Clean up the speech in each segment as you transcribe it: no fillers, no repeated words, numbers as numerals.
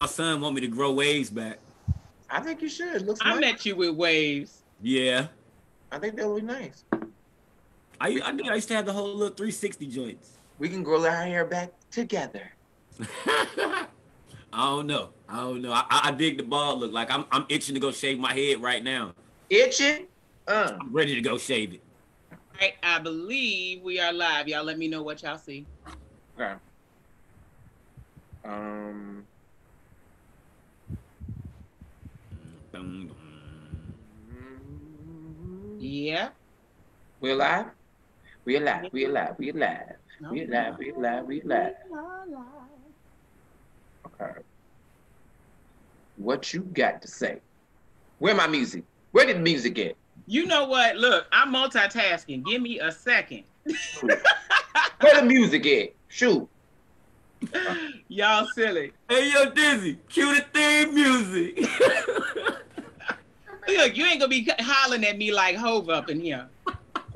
my son want me to grow waves back. I think you should. Looks I nice. met you with waves. Yeah. I think that would be nice. I used to have the whole little 360 joints. We can grow our hair back together. I don't know. I dig the bald look. Like I'm itching to go shave my head right now. Itching? I'm ready to go shave it. All right, I believe we are live. Y'all let me know what y'all see. Okay. Yeah. We're live? We're live. We're live. We're live. No, We're live. We're live. We're live. Okay. What you got to say? Where my music? Where did the music get? You know what? Look, I'm multitasking. Give me a second. Where the music at? Shoot. Y'all silly. Hey, yo, Dizzy, cue the theme music. Look, you ain't gonna be hollering at me like Hove up in here.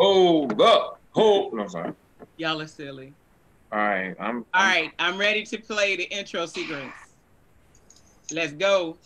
Hold up. Hold. No, sorry. Y'all are silly. All right. All right, I'm ready to play the intro sequence. Let's go.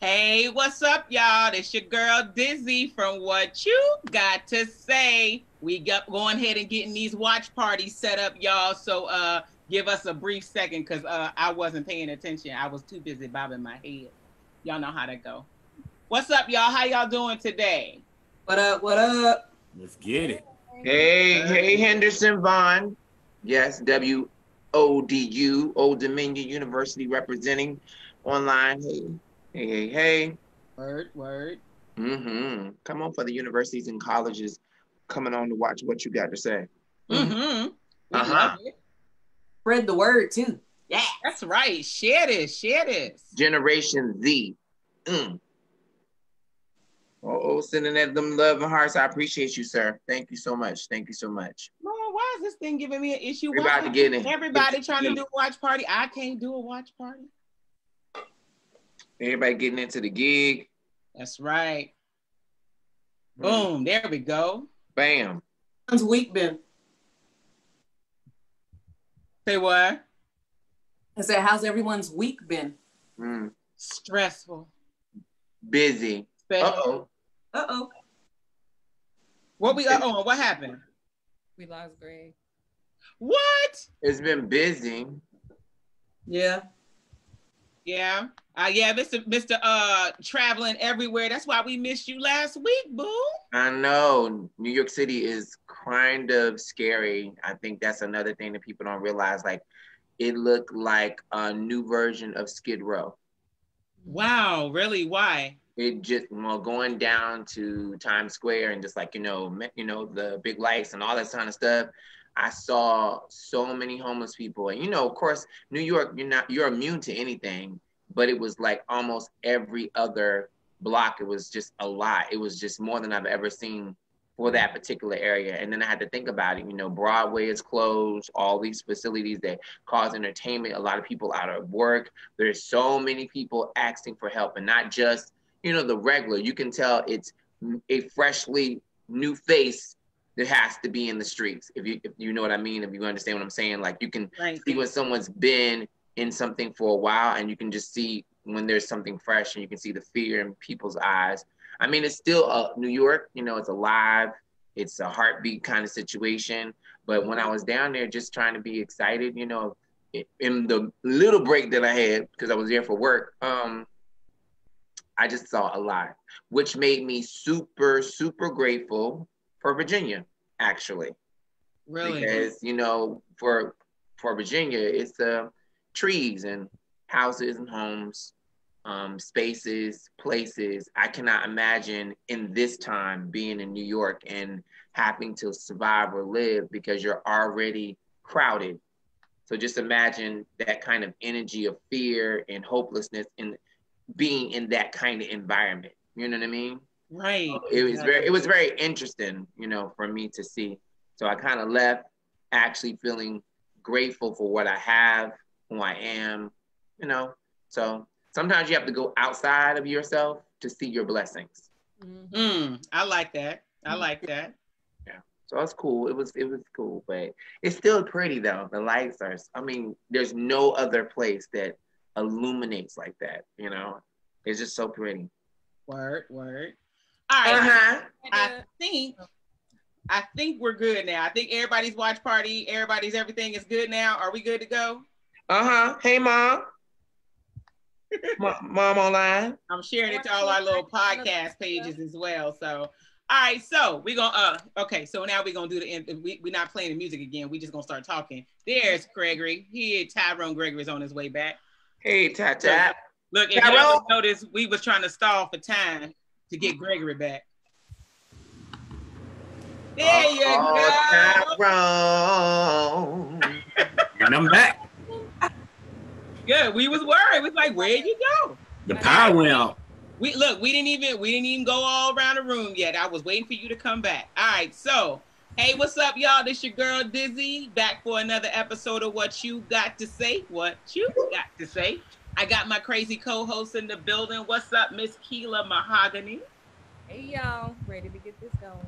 Hey, what's up, y'all? It's your girl Dizzy from What You Got To Say. We got going ahead and getting these watch parties set up, y'all. So give us a brief second because I wasn't paying attention. I was too busy bobbing my head. Y'all know how that go. What's up, y'all? How y'all doing today? What up? What up? Let's get it. Hey, Henderson Vaughn. Yes, WODU, Old Dominion University representing online. Hey. Word. Come on for the universities and colleges coming on to watch What You Got to Say. Spread the word too. Yeah, that's right. Share this. Generation Z. Sending at them love and hearts. I appreciate you, sir. Thank you so much. Lord, why is this thing giving me an issue? We're about to get in. Everybody trying to do a watch party. I can't do a watch party. Everybody getting into the gig. That's right. Boom. There we go. Bam. How's week been? Say what? I said, how's everyone's week been? Stressful. Busy. Uh-oh. What happened? We lost Greg. What? It's been busy. Yeah. Yeah. Mr. Traveling everywhere. That's why we missed you last week, boo. I know. New York City is kind of scary. I think that's another thing that people don't realize. Like, it looked like a new version of Skid Row. Wow, really? Why? It just, going down to Times Square and just like, the big lights and all that kind of stuff. I saw so many homeless people. And, of course, New York, you're immune to anything, but it was like almost every other block. It was just a lot. It was just more than I've ever seen for that particular area. And then I had to think about it. Broadway is closed, all these facilities that cause entertainment, a lot of people out of work. There's so many people asking for help, and not just, the regular. You can tell it's a freshly new face that has to be in the streets. If you know what I mean, if you understand what I'm saying, like you can see when someone's been in something for a while, and you can just see when there's something fresh, and you can see the fear in people's eyes. I mean, it's still New York, it's alive. It's a heartbeat kind of situation. But when I was down there just trying to be excited, in the little break that I had, because I was there for work, I just saw a lot, which made me super, super grateful for Virginia, actually. Really? Because, for Virginia, it's trees and houses and homes, spaces, places. I cannot imagine in this time being in New York and having to survive or live because you're already crowded. So just imagine that kind of energy of fear and hopelessness and being in that kind of environment. You know what I mean? Right. So it was very interesting, for me to see. So I kind of left actually feeling grateful for what I have, who I am, So sometimes you have to go outside of yourself to see your blessings. I like that. I like that. Yeah. So it's cool. It was cool, but it's still pretty though. The lights are, there's no other place that illuminates like that, It's just so pretty. Word. All right. Uh-huh. I think we're good now. I think everybody's watch party, everything is good now. Are we good to go? Hey, Mom. Mom online. I'm sharing it to all our little podcast pages as well. So, all right. So we're gonna so now we're gonna do the end. We're not playing the music again. We just gonna start talking. There's Greggory. Tyrone Gregory's on his way back. Hey, Tap. Look, if you ever notice, we was trying to stall for time to get Greggory back. There you go. Tyrone. And I'm back. Good. We was worried. We was like, where'd you go? The power went out. We didn't even go all around the room yet. I was waiting for you to come back. All right. So, hey, what's up, y'all? This your girl Dizzy back for another episode of What You Got to Say. What You Got to Say. I got my crazy co-host in the building. What's up, Miss Kela Mahogany? Hey, y'all. Ready to get this going.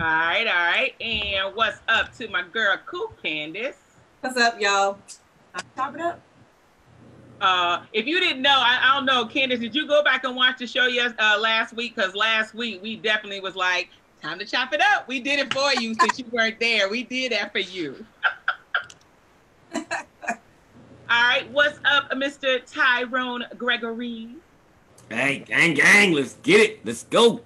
All right. And what's up to my girl, cool Candice? What's up, y'all? I'm chopping up. If you didn't know, I don't know, Candice, did you go back and watch the show last week? Because last week we definitely was like, time to chop it up. We did it for you since you weren't there. We did that for you. All right, what's up, Mr. Tyrone Greggory? Hey, gang, let's get it. Let's go.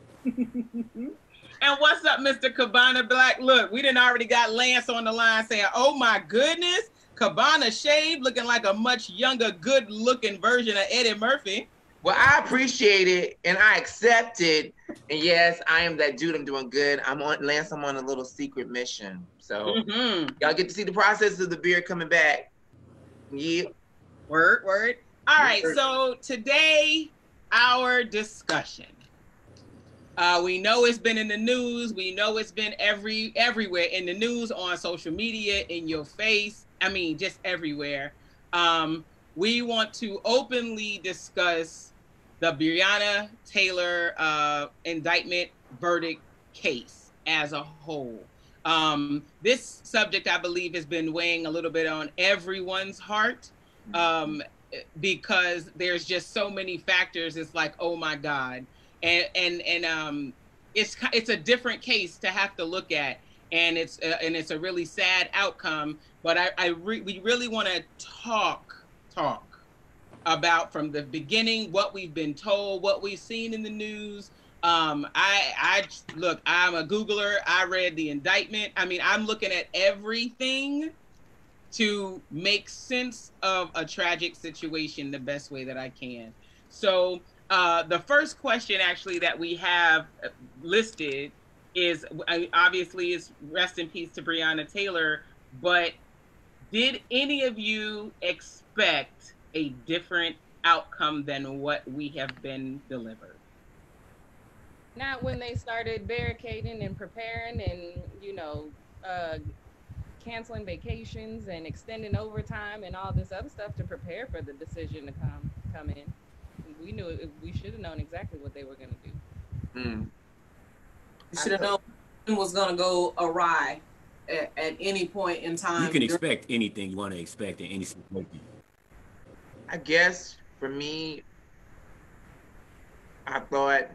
And what's up, Mr. Cabana Blaq? Look, we done already got Lance on the line saying, oh my goodness, Cabana shaved, looking like a much younger, good-looking version of Eddie Murphy. Well, I appreciate it, and I accept it. And yes, I am that dude. I'm doing good. I'm on a little secret mission. So y'all get to see the process of the beard coming back. Yeah. Word. All right, so today, our discussion. We know it's been in the news. We know it's been everywhere in the news, on social media, in your face. I mean, just everywhere. We want to openly discuss the Breonna Taylor indictment verdict case as a whole. This subject, I believe, has been weighing a little bit on everyone's heart because there's just so many factors. It's like, oh my God. And it's a different case to have to look at, and it's a really sad outcome. But we really want to talk about from the beginning what we've been told, what we've seen in the news. Look, I'm a Googler. I read the indictment. I mean, I'm looking at everything to make sense of a tragic situation the best way that I can. So. The first question actually that we have listed is obviously is rest in peace to Breonna Taylor, but did any of you expect a different outcome than what we have been delivered? Not when they started barricading and preparing and, canceling vacations and extending overtime and all this other stuff to prepare for the decision to come in. We knew we should have known exactly what they were going to do. You should have known it was going to go awry at any point in time. You can expect anything you want to expect in any situation. I guess for me, I thought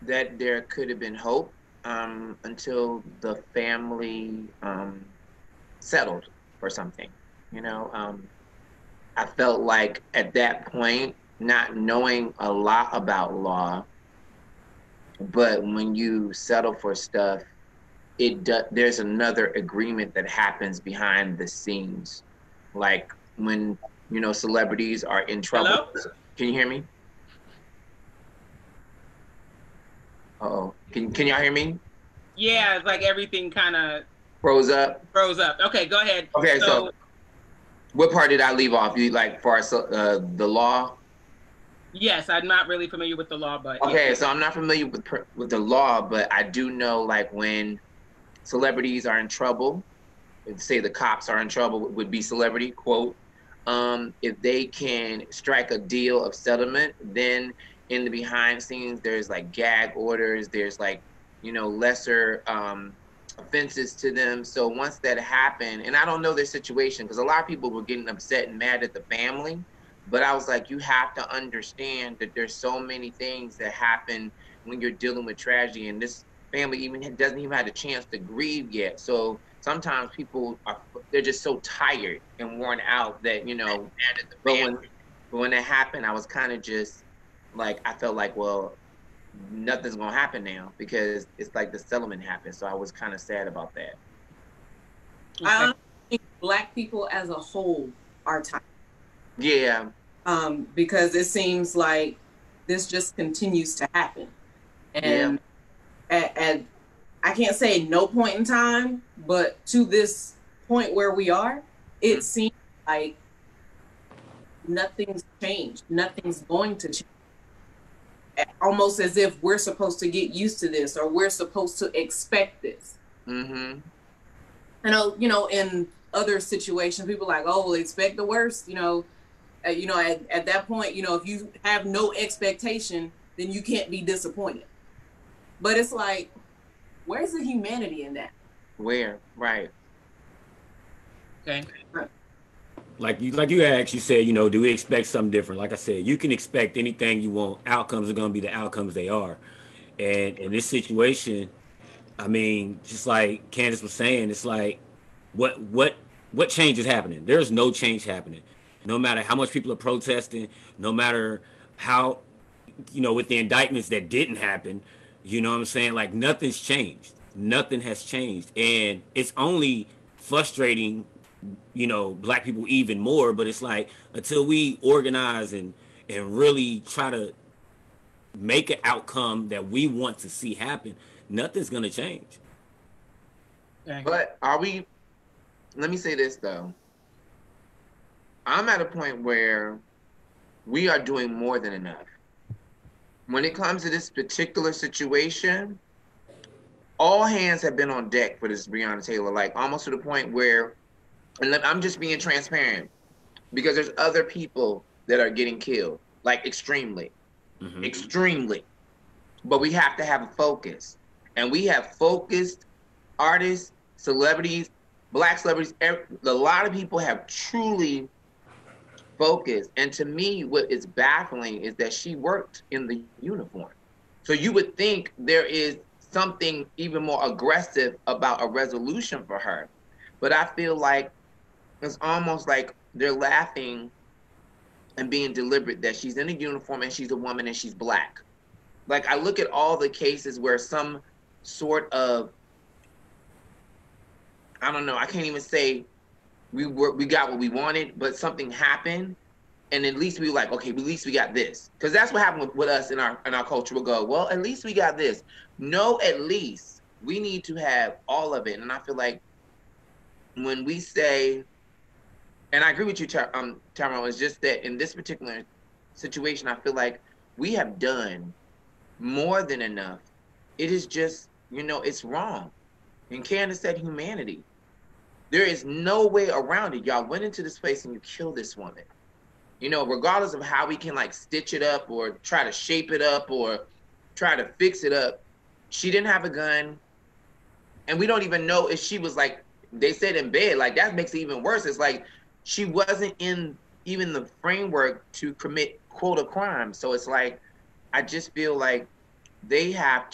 that there could have been hope until the family settled or something, I felt like at that point, not knowing a lot about law, but when you settle for stuff, there's another agreement that happens behind the scenes. Like when, celebrities are in trouble. Hello? Can you hear me? Uh-oh. Can y'all hear me? Yeah, it's like everything kind of Froze up. froze up. Okay, go ahead. Okay, so what part did I leave off? You like for the law? Yes, I'm not really familiar with the law, but Okay, yeah. so I'm not familiar with the law, but I do know like when celebrities are in trouble, say the cops are in trouble would be celebrity quote. If they can strike a deal of settlement, then in the behind scenes there's like gag orders, there's like lesser offenses to them. So once that happened, and I don't know their situation because a lot of people were getting upset and mad at the family, but I was like, you have to understand that there's so many things that happen when you're dealing with tragedy, and this family doesn't even have a chance to grieve yet. So sometimes people they're just so tired and worn out that but when that happened, I was kind of just like, I felt like, well, nothing's gonna happen now because it's like the settlement happened. So I was kind of sad about that. I don't think Black people as a whole are tired. Yeah. Because it seems like this just continues to happen, and at I can't say no point in time, but to this point where we are, it seems like nothing's changed. Nothing's going to change. Almost as if we're supposed to get used to this, or we're supposed to expect this. Mm-hmm. I know, in other situations, people are like, oh, well, expect the worst. At that point, if you have no expectation, then you can't be disappointed. But it's like, where's the humanity in that? Where? Right. Okay. Like you asked, you said, do we expect something different? Like I said, you can expect anything you want. Outcomes are going to be the outcomes they are. And in this situation, I mean, just like Candice was saying, it's like, what change is happening? There's no change happening. No matter how much people are protesting, no matter how, with the indictments that didn't happen, you know what I'm saying? Like, nothing's changed. Nothing has changed. And it's only frustrating, Black people even more, but it's like, until we organize and really try to make an outcome that we want to see happen, nothing's going to change. Okay. But let me say this though. I'm at a point where we are doing more than enough. When it comes to this particular situation, all hands have been on deck for this Breonna Taylor, like almost to the point where, and I'm just being transparent, because there's other people that are getting killed, like extremely. But we have to have a focus. And we have focused artists, celebrities, Black celebrities. A lot of people have truly focused. And to me, what is baffling is that she worked in the uniform. So you would think there is something even more aggressive about a resolution for her. But I feel like it's almost like they're laughing and being deliberate that she's in a uniform and she's a woman and she's Black. Like, I look at all the cases where some sort of, I don't know, I can't even say we got what we wanted, but something happened, and at least we were like, okay, at least we got this. Because that's what happened with us in our culture. We'll go, well, at least we got this. No, at least. We need to have all of it. And I feel like when we say, and I agree with you, Tyrone, it's just that in this particular situation, I feel like we have done more than enough. It is just, it's wrong. And Candice said humanity. There is no way around it. Y'all went into this place and you killed this woman. Regardless of how we can like stitch it up or try to shape it up or try to fix it up, she didn't have a gun. And we don't even know if she was like, they said in bed, like that makes it even worse. It's like she wasn't in even the framework to commit quote a crime. So it's like, I just feel like we have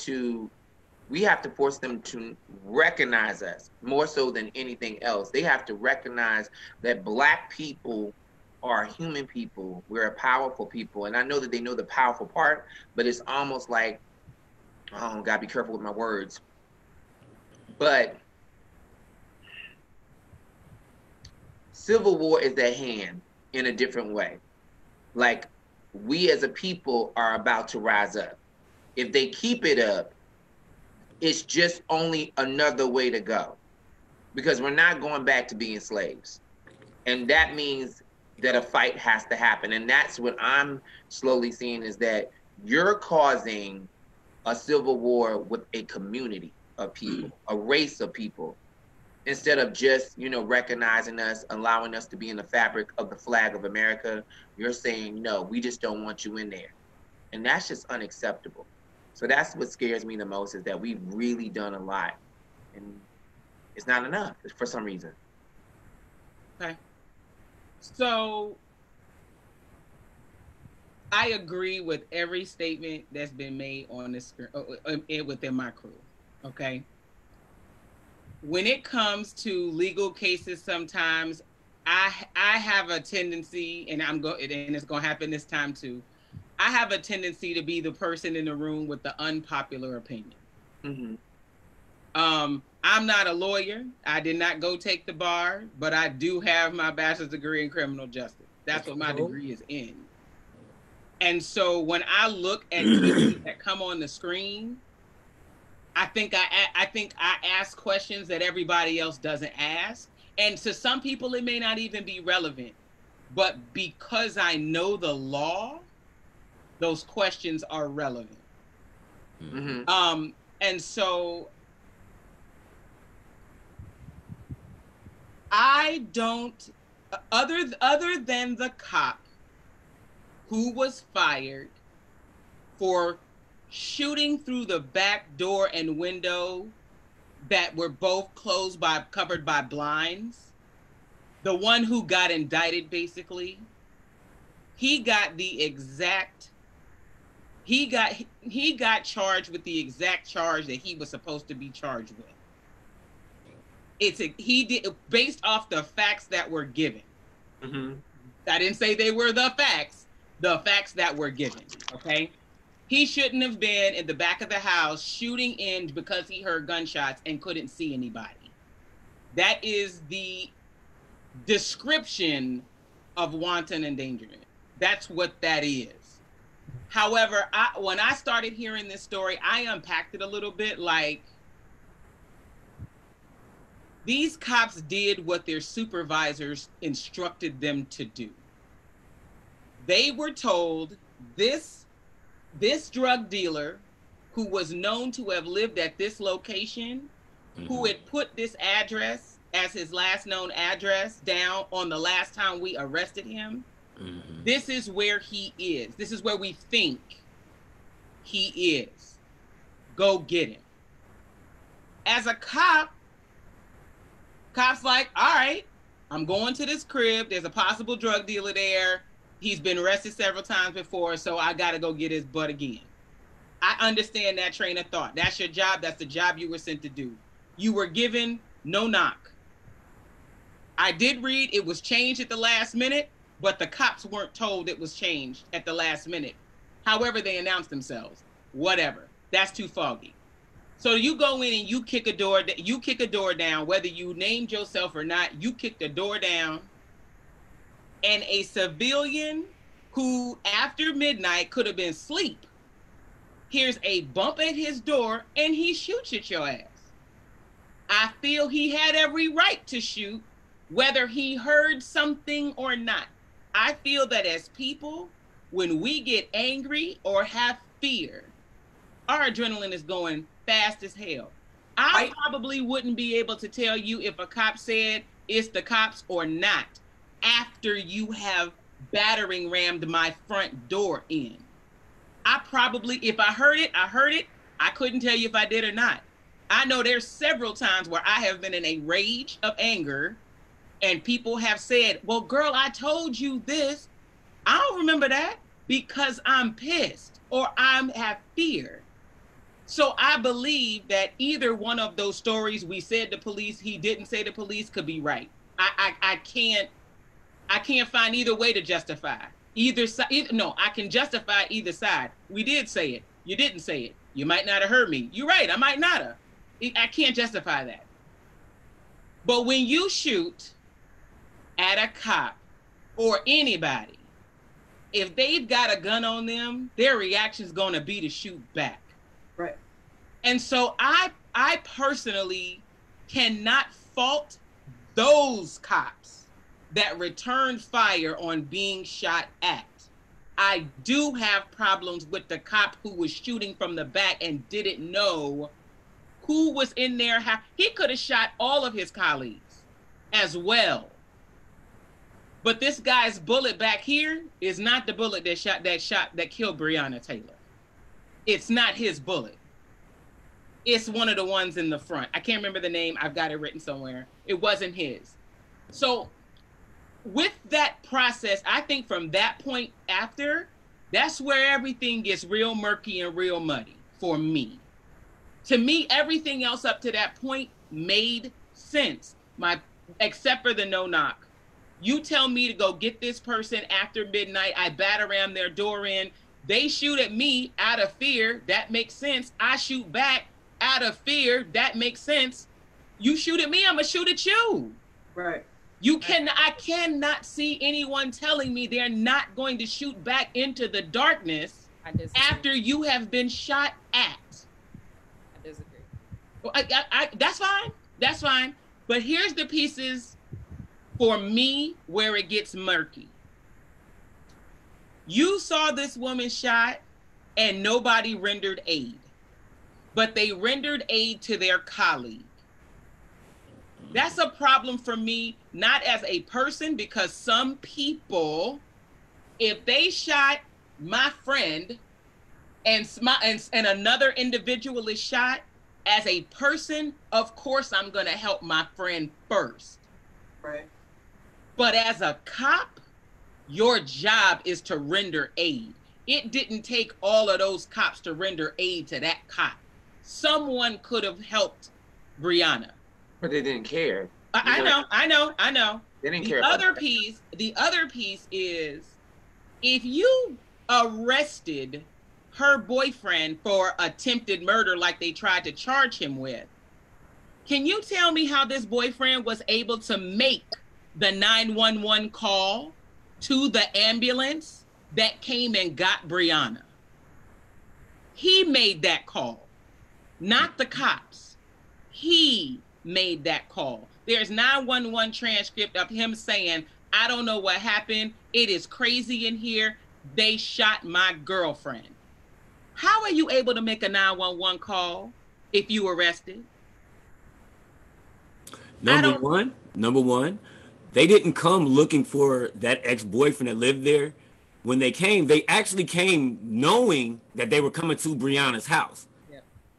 to force them to recognize us more so than anything else. They have to recognize that Black people are human people. We're a powerful people. And I know that they know the powerful part, but it's almost like, oh, gotta be careful with my words. But civil war is at hand in a different way. Like, we as a people are about to rise up. If they keep it up, It's just only another way to go, because we're not going back to being slaves. And that means that a fight has to happen. And that's what I'm slowly seeing, is that you're causing a civil war with a community of people, a race of people, instead of just, recognizing us, allowing us to be in the fabric of the flag of America. You're saying, no, we just don't want you in there. And that's just unacceptable. So that's what scares me the most, is that we've really done a lot, and it's not enough for some reason. Okay. So I agree with every statement that's been made on this within my crew. Okay. When it comes to legal cases, sometimes I have a tendency, and it's gonna happen this time too. I have a tendency to be the person in the room with the unpopular opinion. Mm-hmm. I'm not a lawyer. I did not go take the bar, but I do have my bachelor's degree in criminal justice. That's what my degree is in. And so when I look at cases that come on the screen, I think I ask questions that everybody else doesn't ask. And to some people, it may not even be relevant. But because I know the law, those questions are relevant. Mm-hmm. And so I don't, other than the cop who was fired for shooting through the back door and window that were both covered by blinds, the one who got indicted, basically, he got charged with the exact charge that he was supposed to be charged with. He did, based off the facts that were given. Mm-hmm. I didn't say they were the facts that were given. Okay. He shouldn't have been in the back of the house shooting in because he heard gunshots and couldn't see anybody. That is the description of wanton endangerment. That's what that is. However, when I started hearing this story, I unpacked it a little bit. Like, these cops did what their supervisors instructed them to do. They were told this drug dealer, who was known to have lived at this location, who had put this address as his last known address down on the last time we arrested him, this is where he is. This is where we think he is. Go get him. As a cop's like, all right, I'm going to this crib. There's a possible drug dealer there. He's been arrested several times before, so I got to go get his butt again. I understand that train of thought. That's your job. That's the job you were sent to do. You were given no knock. I did read it was changed at the last minute, but the cops weren't told it was changed at the last minute. However, they announced themselves. Whatever. That's too foggy. So you go in and you kick a door down, whether you named yourself or not, you kick the door down, and a civilian who after midnight could have been asleep hears a bump at his door and he shoots at your ass. I feel he had every right to shoot, whether he heard something or not. I feel that as people, when we get angry or have fear, our adrenaline is going fast as hell. I probably wouldn't be able to tell you if a cop said it's the cops or not after you have battering rammed my front door in. I probably, if I heard it, I heard it. I couldn't tell you if I did or not. I know there's several times where I have been in a rage of anger and people have said, well, girl, I told you this. I don't remember that because I'm pissed or I have fear. So I believe that either one of those stories, we said the police, he didn't say the police, could be right. I can't find either way to justify either side. No, I can justify either side. We did say it. You didn't say it. You might not have heard me. You're right. I might not have. I can't justify that. But when you shoot at a cop or anybody, if they've got a gun on them, their reaction is going to be to shoot back. Right. And so I personally cannot fault those cops that returned fire on being shot at. I do have problems with the cop who was shooting from the back and didn't know who was in there. He could have shot all of his colleagues as well. But this guy's bullet back here is not the bullet that killed Breonna Taylor. It's not his bullet. It's one of the ones in the front. I can't remember the name. I've got it written somewhere. It wasn't his. So with that process, I think from that point after, that's where everything gets real murky and real muddy for me. To me, everything else up to that point made sense. Except for the no knock. You tell me to go get this person after midnight. I batter ram their door in. They shoot at me out of fear. That makes sense. I shoot back out of fear. That makes sense. You shoot at me, I'm gonna shoot at you. Right. I cannot see anyone telling me they're not going to shoot back into the darkness after you have been shot at. I disagree. Well, that's fine. That's fine. But here's the pieces for me where it gets murky. You saw this woman shot and nobody rendered aid, but they rendered aid to their colleague. That's a problem for me, not as a person, because some people, if they shot my friend and another individual is shot, as a person, of course I'm gonna help my friend first. Right. But as a cop, your job is to render aid. It didn't take all of those cops to render aid to that cop. Someone could have helped Breonna. But they didn't care. I know. They didn't care. The other piece is, if you arrested her boyfriend for attempted murder like they tried to charge him with, can you tell me how this boyfriend was able to make the 911 call to the ambulance that came and got Breonna? He made that call, not the cops. He made that call. There's 911 transcript of him saying, I don't know what happened. It is crazy in here. They shot my girlfriend. How are you able to make a 911 call if you arrested? Number one, they didn't come looking for that ex-boyfriend that lived there. When they came, they actually came knowing that they were coming to Breonna's house.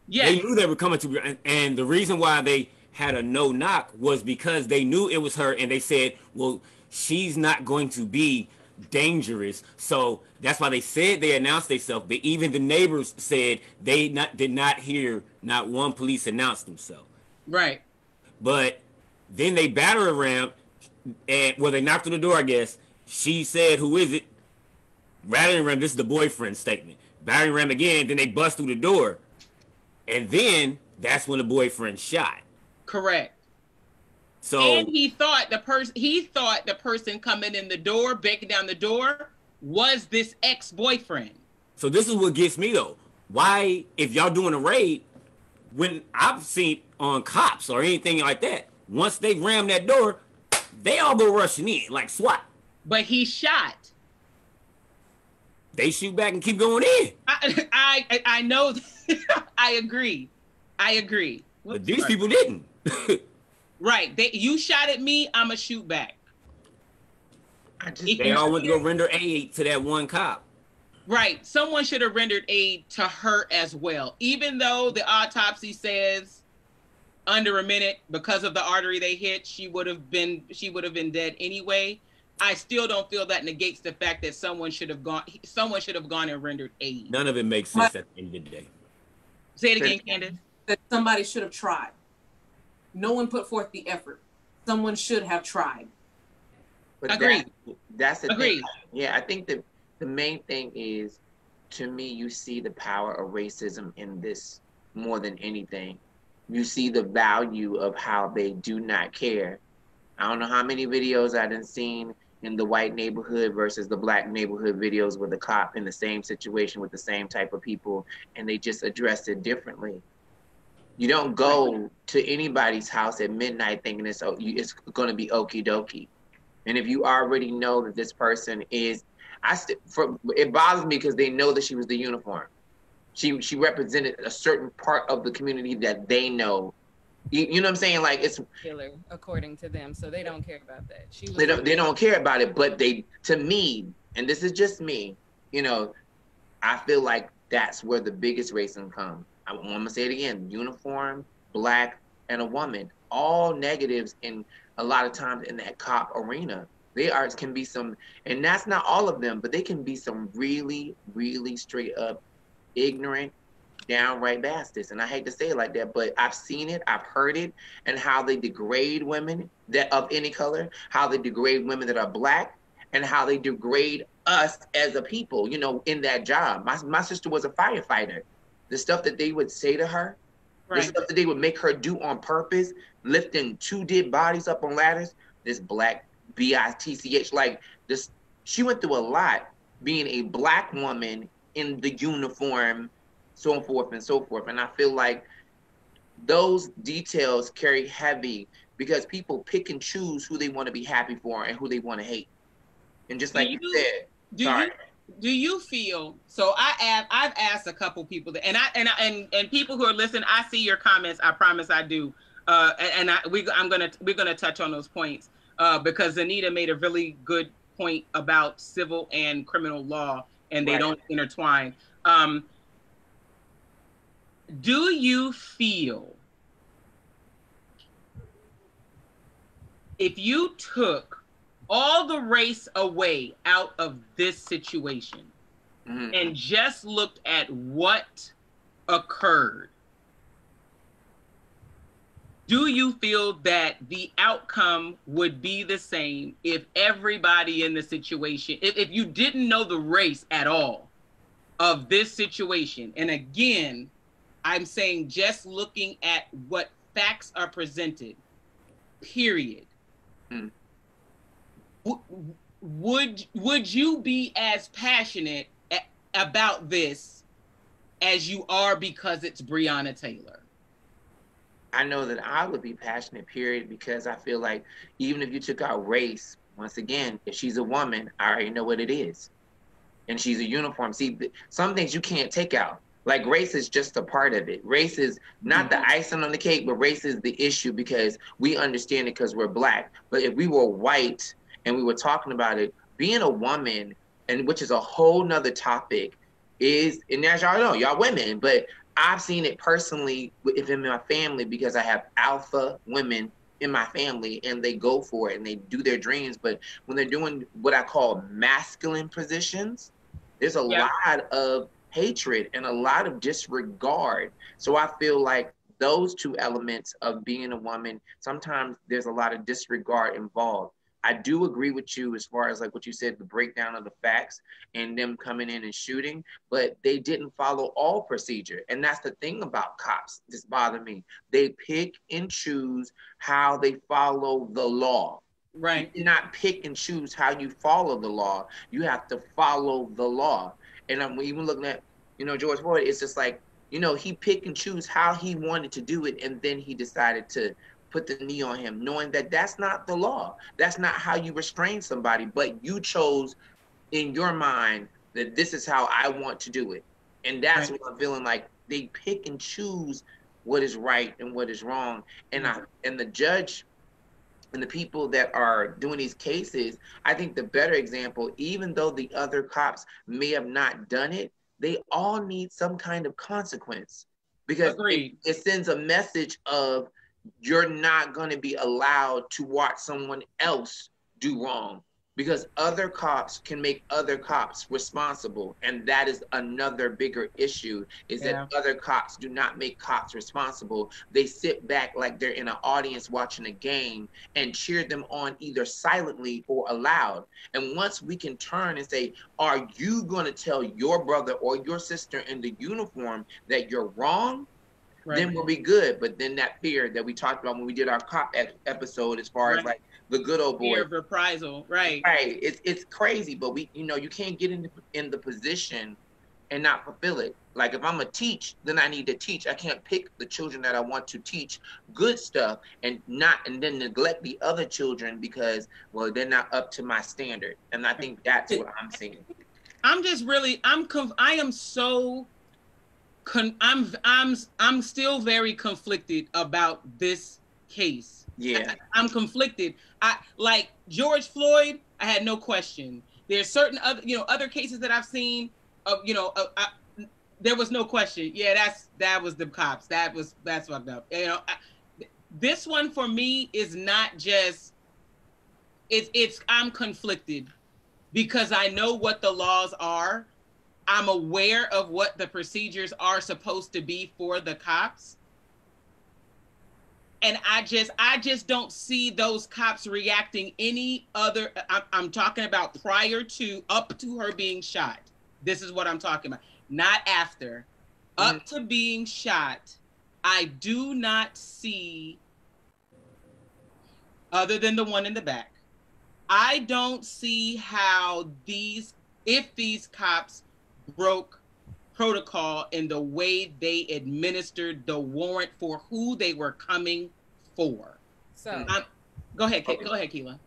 Yeah. They knew they were coming to Breonna, and the reason why they had a no knock was because they knew it was her, and they said, well, she's not going to be dangerous. So that's why they announced themselves. But even the neighbors said they did not hear not one police announce themselves. Right. But then they battered around, and they knocked on the door, I guess. She said, who is it? Battering ram, this is the boyfriend statement. Battering ram again, then they bust through the door. And then that's when the boyfriend shot. Correct. So, and he thought the person coming in the door, breaking down the door, was this ex-boyfriend. So this is what gets me though. Why, if y'all doing a raid, when I've seen on cops or anything like that, once they ram that door, they all go rushing in like SWAT. But he shot. They shoot back and keep going in. I know. I agree. But these people didn't. Right. You shot at me, I'ma shoot back. They all went to go render aid to that one cop. Right. Someone should have rendered aid to her as well. Even though the autopsy says under a minute, because of the artery they hit, she would have been dead anyway. I still don't feel that negates the fact that someone should have gone and rendered aid. None of it makes sense at the end of the day. Say it again, Candice. That somebody should have tried. No one put forth the effort. Someone should have tried. But Agreed. That's the Agreed. thing. Yeah, I think that the main thing is, to me, you see the power of racism in this more than anything. You see the value of how they do not care. I don't know how many videos I done seen in the white neighborhood versus the black neighborhood videos with the cop in the same situation with the same type of people, and they just addressed it differently. You don't go to anybody's house at midnight thinking it's going to be okie dokie. And if you already know that this person is, it bothers me because they know that she was the uniform. She represented a certain part of the community that they know. You know what I'm saying? Like, it's killer, according to them, so they don't care about that. She was they don't care about it, but to me, and this is just me, you know, I feel like that's where the biggest racism comes. I'm gonna say it again: uniform, black, and a woman, all negatives in a lot of times in that cop arena. They can be some, and that's not all of them, but they can be some really, really straight up ignorant, downright bastards. And I hate to say it like that, but I've seen it, I've heard it, and how they degrade women that of any color, how they degrade women that are black, and how they degrade us as a people, you know, in that job. My sister was a firefighter. The stuff that they would say to her, the stuff that they would make her do on purpose, lifting 2 dead bodies up on ladders, this black bitch, like this, she went through a lot being a black woman in the uniform, so forth and so forth. And I feel like those details carry heavy because people pick and choose who they want to be happy for and who they want to hate. And just like you said, do you feel, so I've asked a couple people that, and people who are listening, I see your comments, I promise I do. We're gonna touch on those points because Anita made a really good point about civil and criminal law, and they don't intertwine. Do you feel if you took all the race away out of this situation and just looked at what occurred, do you feel that the outcome would be the same if everybody in the situation, if you didn't know the race at all of this situation? And again, I'm saying just looking at what facts are presented, period. Would you be as passionate about this as you are because it's Breonna Taylor? I know that I would be passionate, period, because I feel like even if you took out race, once again, if she's a woman, I already know what it is. And she's a uniform. See, some things you can't take out. Like, race is just a part of it. Race is not the icing on the cake, but race is the issue because we understand it because we're black. But if we were white and we were talking about it, being a woman, and which is a whole nother topic, is, and as y'all know, y'all women, but I've seen it personally within my family because I have alpha women in my family and they go for it and they do their dreams. But when they're doing what I call masculine positions, there's a lot of hatred and a lot of disregard. So I feel like those two elements of being a woman, sometimes there's a lot of disregard involved. I do agree with you as far as like what you said, the breakdown of the facts and them coming in and shooting, but they didn't follow all procedure. And that's the thing about cops, this bothers me. They pick and choose how they follow the law. Right. You cannot pick and choose how you follow the law. You have to follow the law. And I'm even looking at, George Floyd, it's just like, he picked and choose how he wanted to do it. And then he decided to put the knee on him, knowing that that's not the law. That's not how you restrain somebody, but you chose in your mind that this is how I want to do it. And that's what I'm feeling like. They pick and choose what is right and what is wrong. And and the judge and the people that are doing these cases, I think the better example, even though the other cops may have not done it, they all need some kind of consequence because it sends a message of you're not going to be allowed to watch someone else do wrong because other cops can make other cops responsible. And that is another bigger issue is that other cops do not make cops responsible. They sit back like they're in an audience watching a game and cheer them on either silently or aloud. And once we can turn and say, are you going to tell your brother or your sister in the uniform that you're wrong? Then we'll be good. But then that fear that we talked about when we did our cop episode, as far as like the good old boy, fear of reprisal, right? It's crazy, but we, you can't get in the position and not fulfill it. Like if I'm gonna teach, then I need to teach. I can't pick the children that I want to teach good stuff and then neglect the other children because, well, they're not up to my standard. And I think that's what I'm seeing. I'm just really I am so I'm still very conflicted about this case. Yeah. I'm conflicted. I like George Floyd, I had no question. There's certain other cases that I've seen of, there was no question. Yeah, that was the cops. That's fucked up. This one for me is not just, I'm conflicted because I know what the laws are. I'm aware of what the procedures are supposed to be for the cops. And I just don't see those cops reacting any other. I'm talking about prior to, up to her being shot. This is what I'm talking about. Not after. Up to being shot, I do not see, other than the one in the back, I don't see how if these cops broke protocol in the way they administered the warrant for who they were coming for. So go ahead, Kela.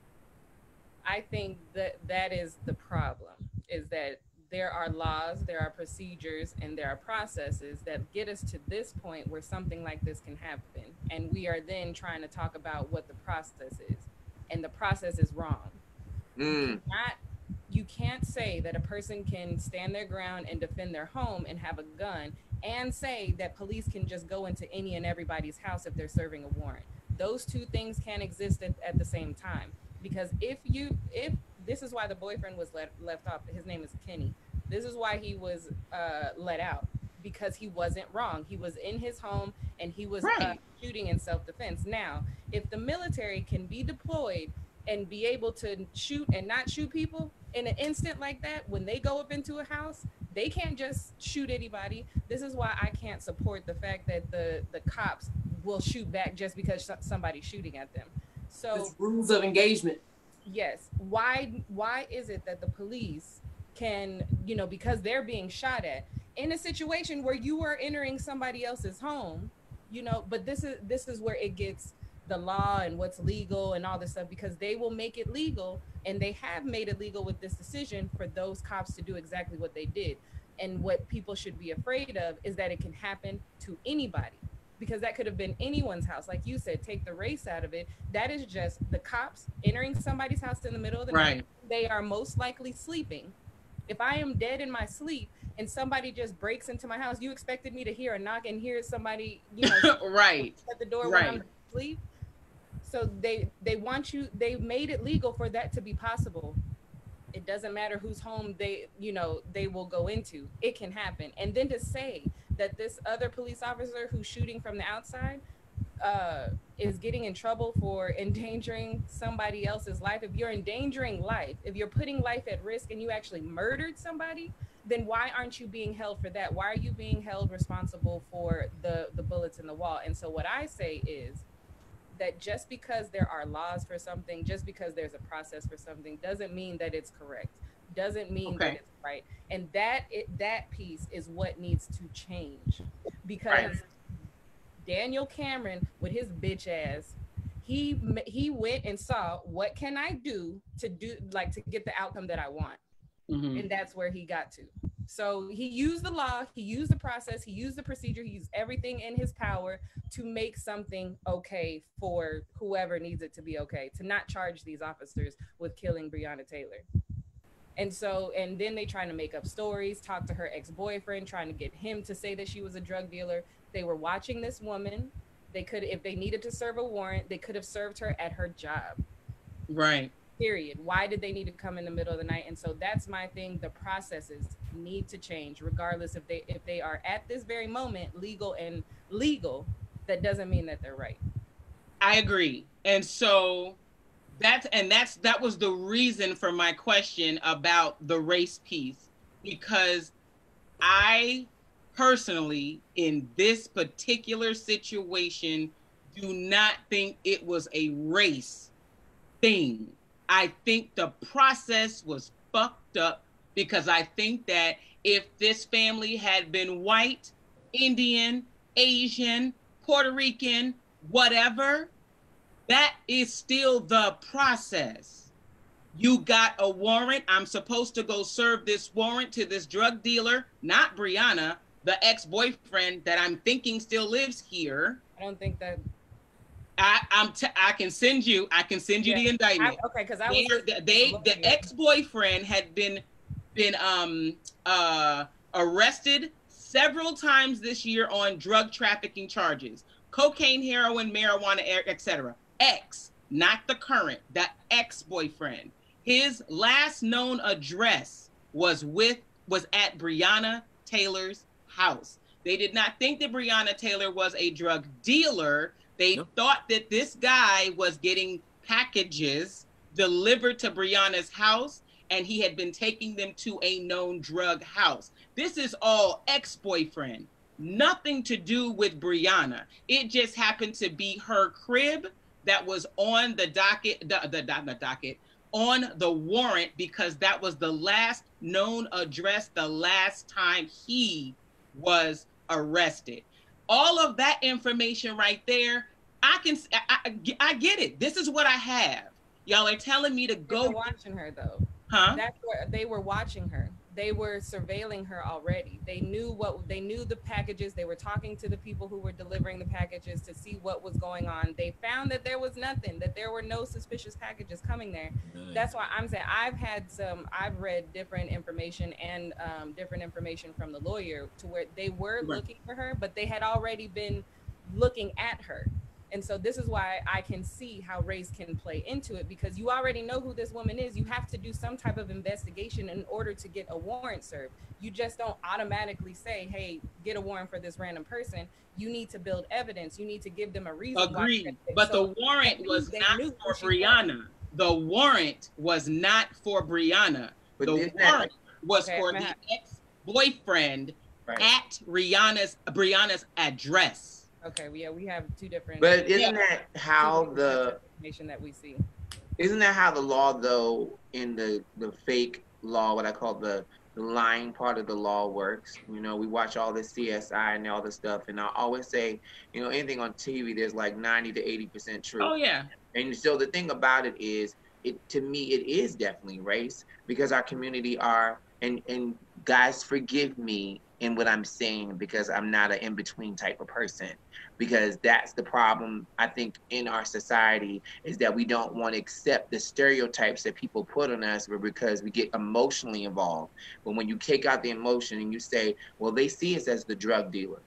I think that is the problem, is that there are laws, there are procedures, and there are processes that get us to this point where something like this can happen. And we are then trying to talk about what the process is. And the process is wrong. You can't say that a person can stand their ground and defend their home and have a gun and say that police can just go into any and everybody's house if they're serving a warrant. Those two things can't exist at the same time. Because if this is why the boyfriend was left off. His name is Kenny. This is why he was let out, because he wasn't wrong. He was in his home and he was shooting in self-defense. Now, if the military can be deployed and be able to shoot and not shoot people in an instant like that, when they go up into a house, they can't just shoot anybody. This is why I can't support the fact that the cops will shoot back just because somebody's shooting at them. So it's rules of engagement. Yes. Why is it that the police can, because they're being shot at in a situation where you are entering somebody else's home, but this is where it gets the law and what's legal and all this stuff, because they will make it legal, and they have made it legal with this decision for those cops to do exactly what they did. And what people should be afraid of is that it can happen to anybody, because that could have been anyone's house. Like you said, take the race out of it. That is just the cops entering somebody's house in the middle of the night. They are most likely sleeping. If I am dead in my sleep and somebody just breaks into my house, you expected me to hear a knock and hear somebody, at the door when I'm asleep? So they want you, they made it legal for that to be possible. It doesn't matter whose home they will go into. It can happen. And then to say that this other police officer who's shooting from the outside is getting in trouble for endangering somebody else's life. If you're endangering life, if you're putting life at risk and you actually murdered somebody, then why aren't you being held for that? Why are you being held responsible for the bullets in the wall? And so what I say is that just because there are laws for something, just because there's a process for something, doesn't mean that it's correct, doesn't mean that it's right. And that piece is what needs to change, because Daniel Cameron, with his bitch ass, he went and saw, what can I do to get the outcome that I want? And that's where he got to. So he used the law, he used the process, he used the procedure, he used everything in his power to make something okay for whoever needs it to be okay, to not charge these officers with killing Breonna Taylor. And then they trying to make up stories, talk to her ex-boyfriend, trying to get him to say that she was a drug dealer. They were watching this woman. They could, if they needed to serve a warrant, they could have served her at her job. Right. Period. Why did they need to come in the middle of the night? And so that's my thing. The processes need to change, regardless if they are at this very moment legal. That doesn't mean that they're right. I agree. And so that was the reason for my question about the race piece, because I personally, in this particular situation, do not think it was a race thing. I think the process was fucked up because I think that if this family had been white, Indian, Asian, Puerto Rican, whatever, that is still the process. You got a warrant. I'm supposed to go serve this warrant to this drug dealer, not Breonna, the ex-boyfriend that I'm thinking still lives here. I don't think that. I can send you the indictment. Okay, because the ex-boyfriend had been arrested several times this year on drug trafficking charges, cocaine, heroin, marijuana, etc. Ex, not the current, the ex-boyfriend. His last known address was at Breonna Taylor's house. They did not think that Breonna Taylor was a drug dealer. They thought that this guy was getting packages delivered to Breonna's house, and he had been taking them to a known drug house. This is all ex-boyfriend, nothing to do with Breonna. It just happened to be her crib that was on the docket, on the warrant, because that was the last known address the last time he was arrested. All of that information right there, I get it. This is what I have. Y'all are telling me to go. They were watching her though. Huh? That's where they were watching her. They were surveilling her already. They knew the packages. They were talking to the people who were delivering the packages to see what was going on. They found that there was nothing, that there were no suspicious packages coming there. That's why I'm saying I've read different information and different information from the lawyer to where they were looking for her, but they had already been looking at her. And so this is why I can see how race can play into it, because you already know who this woman is. You have to do some type of investigation in order to get a warrant served. You just don't automatically say, hey, get a warrant for this random person. You need to build evidence. You need to give them a reason. Agreed. But the warrant was not for Breonna. The warrant was not for Breonna. The warrant was for the ex-boyfriend at Breonna's address. Okay, yeah, we have two different. But isn't that how the information that we see? Isn't that how the law, though, in the fake law, what I call the lying part of the law works? You know, we watch all this CSI and all this stuff, and I always say, you know, anything on TV, there's like 90 to 80% truth. Oh yeah. And so the thing about it is, to me, it is definitely race, because our community are, and guys, forgive me in what I'm saying, because I'm not an in-between type of person, because that's the problem, I think, in our society, is that we don't want to accept the stereotypes that people put on us because we get emotionally involved. But when you take out the emotion and you say, well, they see us as the drug dealer,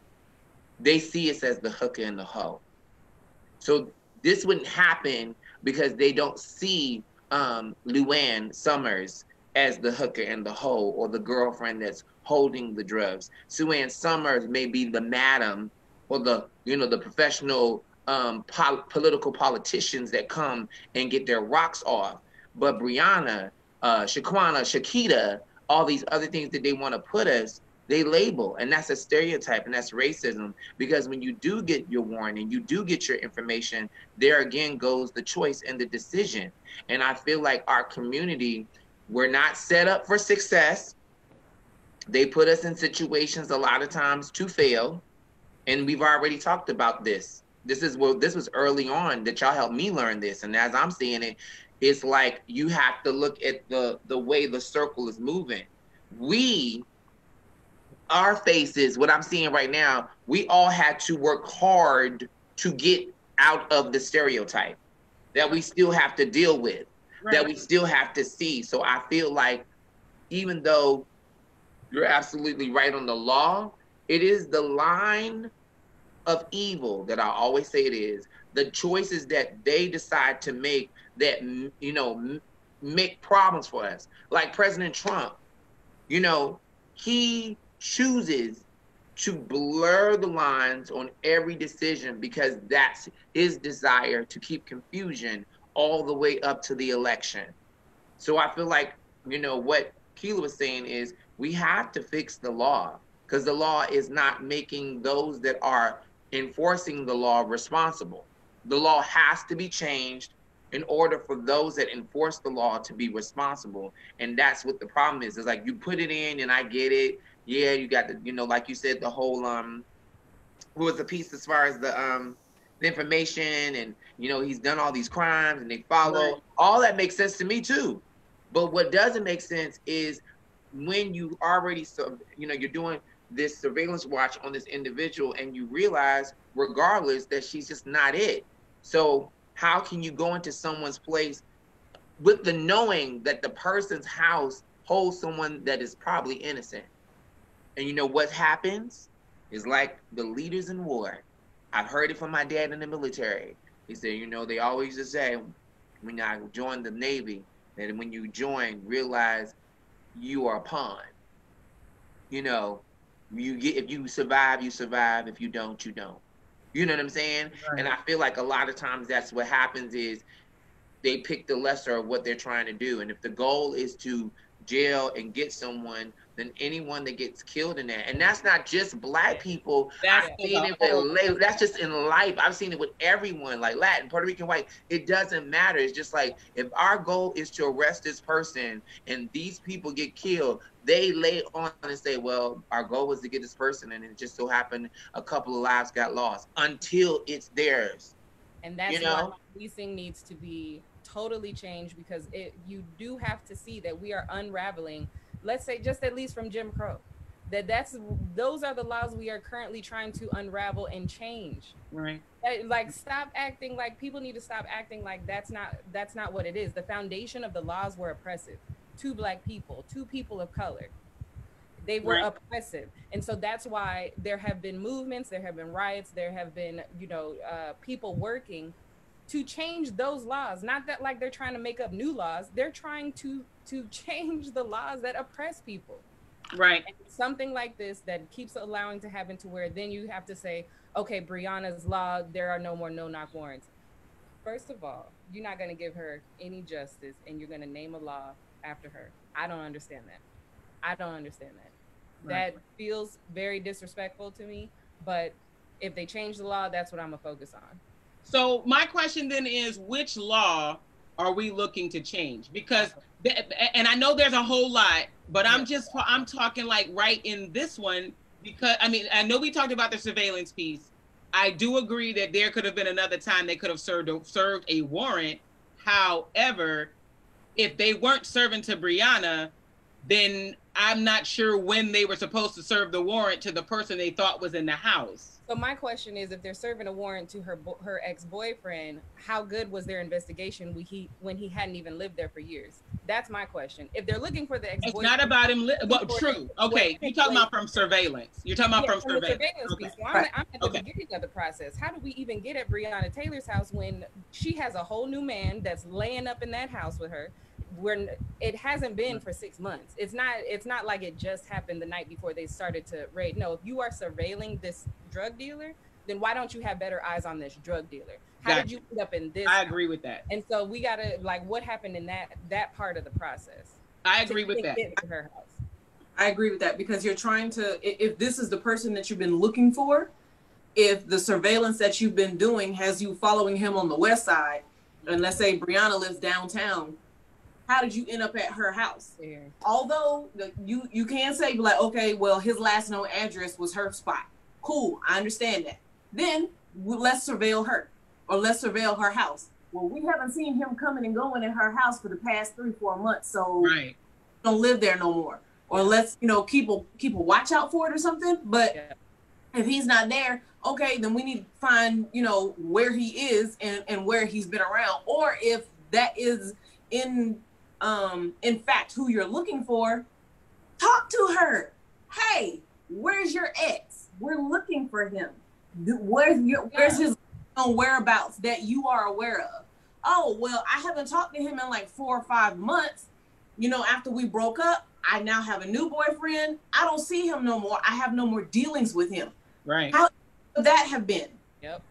they see us as the hooker and the hoe. So this wouldn't happen because they don't see Luann Summers as the hooker and the hoe, or the girlfriend that's holding the drugs. Suann Summers may be the madam, or the professional political politicians that come and get their rocks off. But Breonna, Shaquana, Shakita, all these other things that they want to put us, they label, and that's a stereotype, and that's racism. Because when you do get your warrant and you do get your information, there again goes the choice and the decision. And I feel like our community, we're not set up for success. They put us in situations a lot of times to fail. And we've already talked about this. This was early on that y'all helped me learn this. And as I'm seeing it, it's like you have to look at the way the circle is moving. Our faces, what I'm seeing right now, we all had to work hard to get out of the stereotype that we still have to deal with. Right. That we still have to see. So I feel like, even though you're absolutely right on the law, it is the line of evil that I always say it is. The choices that they decide to make that, make problems for us. Like President Trump, he chooses to blur the lines on every decision because that's his desire to keep confusion all the way up to the election. So I feel like, what Kela was saying is we have to fix the law, because the law is not making those that are enforcing the law responsible. The law has to be changed, in order for those that enforce the law to be responsible. And that's what the problem is. It's like you put it in, and I get it. Yeah, you got the, you know, like you said, the whole what was the piece as far as the information, and you know, he's done all these crimes and they follow. Right. All that makes sense to me too. But what doesn't make sense is when you already, you know, you're doing this surveillance watch on this individual and you realize regardless that she's just not it. So how can you go into someone's place with the knowing that the person's house holds someone that is probably innocent? And you know what happens is like the leaders in war. I've heard it from my dad in the military. He said, you know, they always just say when I joined the Navy, that when you join, realize you are a pawn. You know, you get, if you survive, you survive. If you don't, you don't. You know what I'm saying? Right. And I feel like a lot of times that's what happens is they pick the lesser of what they're trying to do. And if the goal is to jail and get someone, then anyone that gets killed in that, and that's not just Black people. I've seen it with, that's just in life. I've seen it with everyone, like Latin, Puerto Rican, white. It doesn't matter. It's just like, if our goal is to arrest this person and these people get killed, they lay on and say, well, our goal was to get this person, and it just so happened a couple of lives got lost, until it's theirs. And that's, you know, why policing needs to be totally changed, because you do have to see that we are unraveling, let's say, just at least from Jim Crow, those are the laws we are currently trying to unravel and change. Right. Like, stop acting like, people need to stop acting like that's not what it is. The foundation of the laws were oppressive to Black people, to people of color. They were oppressive. And so that's why there have been movements, there have been riots, there have been, you know, people working to change those laws. Not that like they're trying to make up new laws, they're trying to change the laws that oppress people. Right. And something like this that keeps allowing to happen, to where then you have to say, okay, Breonna's law, there are no more no-knock warrants. First of all, you're not going to give her any justice, and you're going to name a law after her. I don't understand that. I don't understand that. Right. That feels very disrespectful to me, but if they change the law, that's what I'm gonna focus on. So my question then is, which law are we looking to change? Because, and I know there's a whole lot, but I'm talking like right in this one, because I mean, I know we talked about the surveillance piece. I do agree that there could have been another time they could have served a warrant. However, if they weren't serving to Breonna, then I'm not sure when they were supposed to serve the warrant to the person they thought was in the house. So my question is, if they're serving a warrant to her ex-boyfriend, how good was their investigation when he hadn't even lived there for years? That's my question. If they're looking for the ex-boyfriend, it's not about him. Well, true. Okay, you're talking about from surveillance. You're talking about from surveillance. Okay. Piece. So I'm at the beginning of the process. How do we even get at Breonna Taylor's house when she has a whole new man that's laying up in that house with her? It hasn't been for 6 months. It's not like it just happened the night before they started to raid. No, if you are surveilling this drug dealer, then why don't you have better eyes on this drug dealer? How did you end up in this? I agree with that. And so we gotta, like, what happened in that part of the process? I agree with that. Get to her house. I agree with that, because you're trying to, if this is the person that you've been looking for, if the surveillance that you've been doing has you following him on the west side, and let's say Breonna lives downtown, how did you end up at her house? Yeah. Although you can say, like, okay, well, his last known address was her spot. Cool, I understand that. Then let's surveil her, or let's surveil her house. Well, we haven't seen him coming and going in her house for the past 3-4 months, so don't live there no more. Or let's, keep a watch out for it or something. But if he's not there, okay, then we need to find, where he is and where he's been around. Or if that is in fact who you're looking for, talk to her. Hey, where's your ex? We're looking for him. Where's his whereabouts that you are aware of? Oh, well, I haven't talked to him in like 4 or 5 months. After we broke up, I now have a new boyfriend. I don't see him no more. I have no more dealings with him. Right. How would that have been? Yep.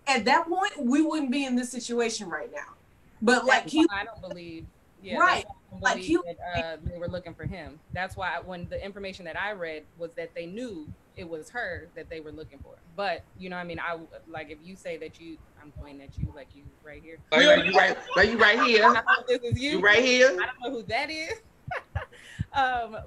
At that point, we wouldn't be in this situation right now. But I don't believe. Yeah, right. They were looking for him. That's why when the information that I read was that they knew it was her that they were looking for. But you know, what I mean, I like if you say that I'm pointing at you like you right here. Like you right here. I hope this is you. You right here. I don't know who that is.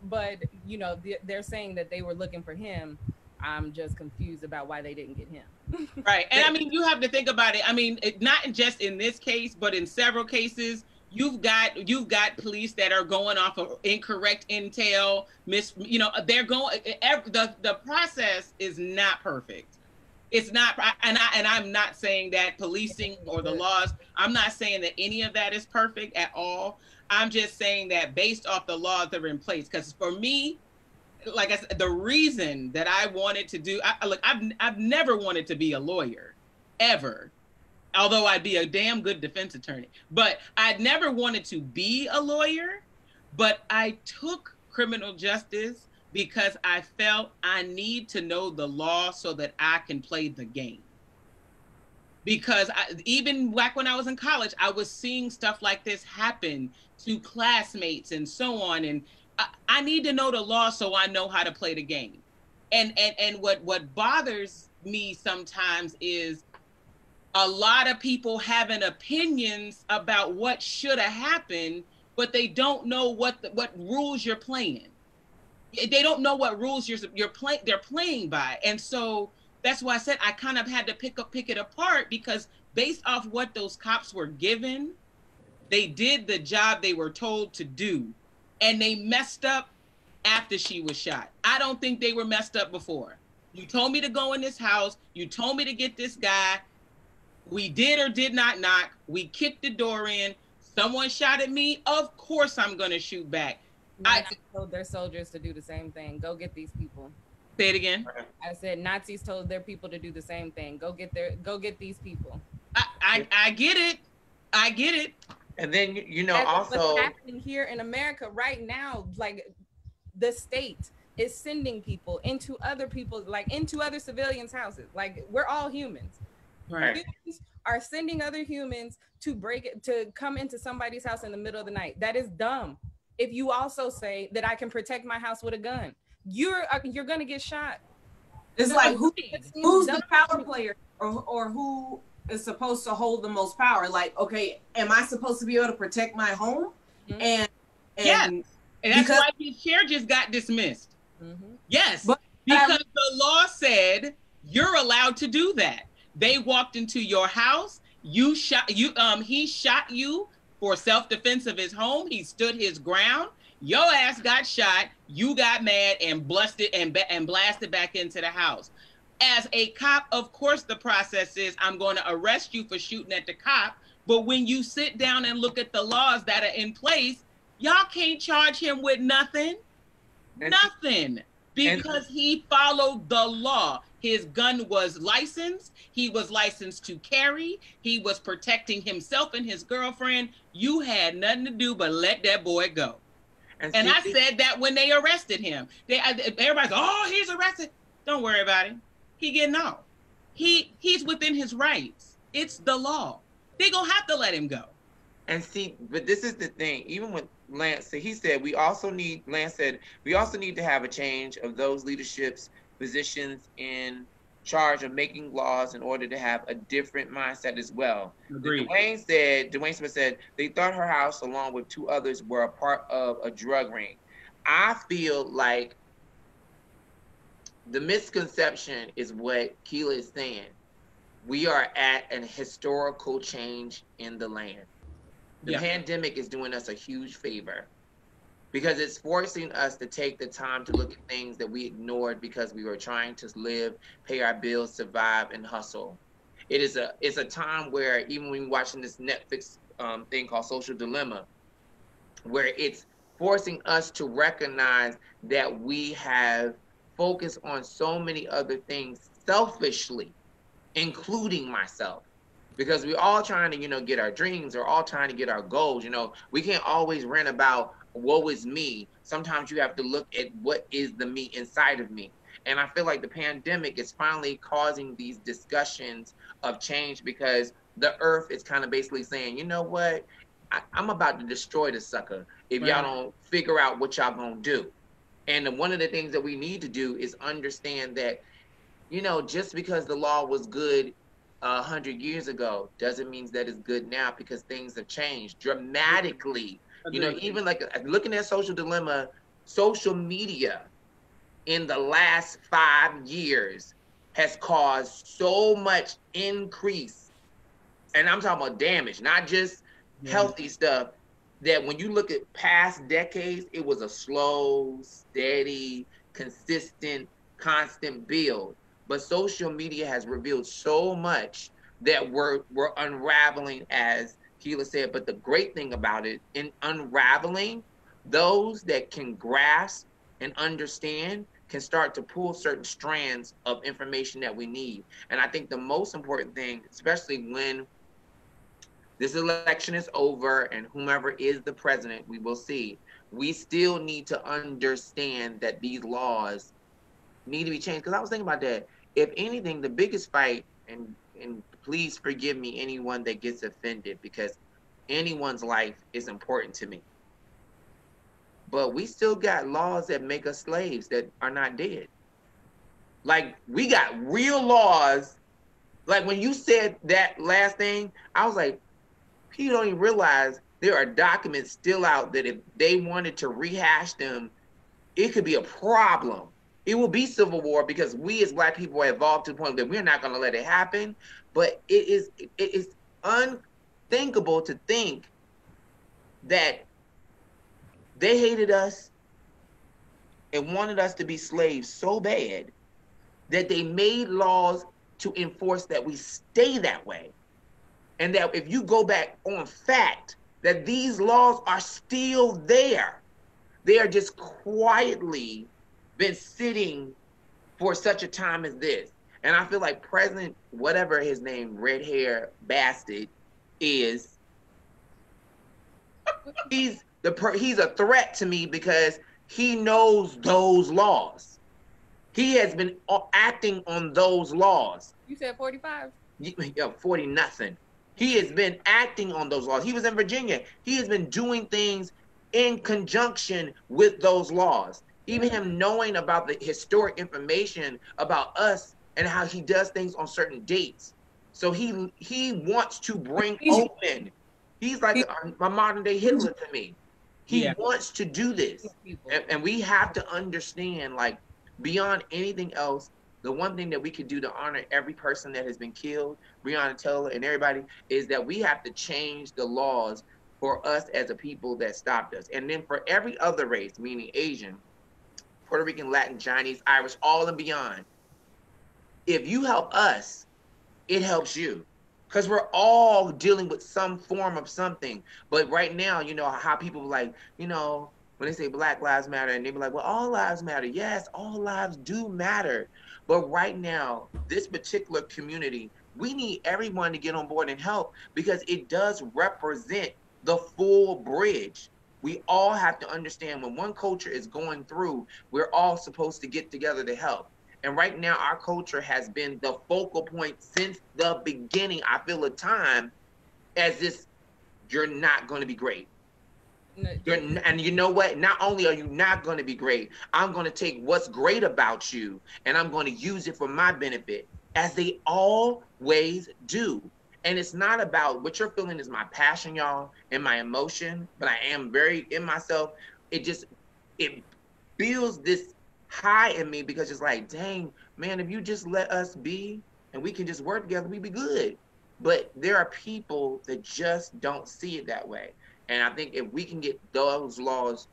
But you know, they're saying that they were looking for him. I'm just confused about why they didn't get him. Right. And I mean, you have to think about it. I mean, not just in this case, but in several cases, you've got police that are going off of incorrect intel, they're going, the process is not perfect. It's not, and I'm not saying that policing or the laws, I'm not saying that any of that is perfect at all. I'm just saying that based off the laws that are in place, because for me, like I said, the reason that I wanted to do, I've never wanted to be a lawyer, ever. Although I'd be a damn good defense attorney, but I'd never wanted to be a lawyer. But I took criminal justice because I felt I need to know the law so that I can play the game. Because even back when I was in college, I was seeing stuff like this happen to classmates and so on. And I need to know the law so I know how to play the game. And what bothers me sometimes is a lot of people having opinions about what should have happened, but they don't know what rules you're playing. They don't know what rules they're playing by. And so that's why I said I kind of had to pick it apart, because based off what those cops were given, they did the job they were told to do. And they messed up after she was shot. I don't think they were messed up before. You told me to go in this house. You told me to get this guy. We did or did not knock. We kicked the door in. Someone shot at me. Of course I'm going to shoot back. Nazis told their soldiers to do the same thing. Go get these people. Say it again. I said Nazis told their people to do the same thing. Go get these people. I get it. I get it. And then, That's also what's happening here in America right now, like the state is sending people into other civilians' houses. Like, we're all humans. Right. Humans are sending other humans to come into somebody's house in the middle of the night. That is dumb. If you also say that I can protect my house with a gun, you're gonna get shot. It's like who's the power player, or who is supposed to hold the most power? Like, okay, am I supposed to be able to protect my home? Mm-hmm. And yes, and that's why his chair just got dismissed. Mm-hmm. Yes, because the law said you're allowed to do that. They walked into your house. He shot you for self-defense of his home. He stood his ground. Your ass got shot. You got mad and blasted back into the house. As a cop, of course, the process is I'm going to arrest you for shooting at the cop. But when you sit down and look at the laws that are in place, y'all can't charge him with nothing. Nothing. Because he followed the law. His gun was licensed. He was licensed to carry. He was protecting himself and his girlfriend. You had nothing to do but let that boy go. And I said that when they arrested him. Everybody's, oh, he's arrested. Don't worry about him. He getting off. He's within his rights. It's the law. They're going to have to let him go. And see, but this is the thing. Even with Lance, he said, Lance said, we also need to have a change of those leaderships positions in charge of making laws in order to have a different mindset as well. Agreed. Dwayne Smith said they thought her house, along with two others, were a part of a drug ring. I feel like the misconception is what Kela is saying. We are at an historical change in the land. The pandemic is doing us a huge favor, because it's forcing us to take the time to look at things that we ignored because we were trying to live, pay our bills, survive, and hustle. It's a time where, even when we're watching this Netflix thing called Social Dilemma, where it's forcing us to recognize that we have focused on so many other things selfishly, including myself. Because we're all trying to, get our dreams, or all trying to get our goals. We can't always rant about woe is me. Sometimes you have to look at what is the me inside of me. And I feel like the pandemic is finally causing these discussions of change, because the earth is kind of basically saying, you know what? I'm about to destroy the sucker if y'all don't figure out what y'all gonna do. And one of the things that we need to do is understand that, you know, just because the law was good 100 years ago doesn't mean that it's good now, because things have changed dramatically. You know, even like looking at Social Dilemma, social media in the last 5 years has caused so much increase. And I'm talking about damage, not just healthy stuff. That when you look at past decades, it was a slow, steady, consistent, constant build. But social media has revealed so much that we're unraveling, as Kela said. But the great thing about it, in unraveling, those that can grasp and understand can start to pull certain strands of information that we need. And I think the most important thing, especially when this election is over and whomever is the president, we will see, we still need to understand that these laws need to be changed. Because I was thinking about that. If anything, the biggest fight, and please forgive me, anyone that gets offended, because anyone's life is important to me. But we still got laws that make us slaves that are not dead. Like, we got real laws. Like, when you said that last thing, I was like, people don't even realize there are documents still out that if they wanted to rehash them, it could be a problem. It will be civil war, because we as Black people are evolved to the point that we're not going to let it happen. But it is unthinkable to think that they hated us and wanted us to be slaves so bad that they made laws to enforce that we stay that way. And that if you go back on fact, that these laws are still there. They are just quietly been sitting for such a time as this. And I feel like President, whatever his name, red hair bastard is, he's a threat to me, because he knows those laws. He has been acting on those laws. You said 45? Yeah, 40 nothing. He has been acting on those laws. He was in Virginia. He has been doing things in conjunction with those laws. Even him knowing about the historic information about us and how he does things on certain dates. So he wants to bring open. He's like a modern day Hitler to me. He wants to do this. And we have to understand, like, beyond anything else, the one thing that we could do to honor every person that has been killed, Breonna Taylor and everybody, is that we have to change the laws for us as a people that stopped us. And then for every other race, meaning Asian, Puerto Rican, Latin, Chinese, Irish, all and beyond, if you help us, it helps you. Because we're all dealing with some form of something. But right now, you know, how people like, you know, when they say Black Lives Matter, and they be like, well, all lives matter. Yes, all lives do matter. But right now, this particular community, we need everyone to get on board and help, because it does represent the full bridge. We all have to understand, when one culture is going through, we're all supposed to get together to help. And right now, our culture has been the focal point since the beginning, I feel, a time as this, you're not going to be great. And you know what? Not only are you not going to be great, I'm going to take what's great about you and I'm going to use it for my benefit, as they always do. And it's not about what you're feeling is my passion, y'all, and my emotion, but I am very in myself. It builds this high in me, because it's like, dang, man, if you just let us be and we can just work together, we'd be good. But there are people that just don't see it that way. And I think if we can get those laws,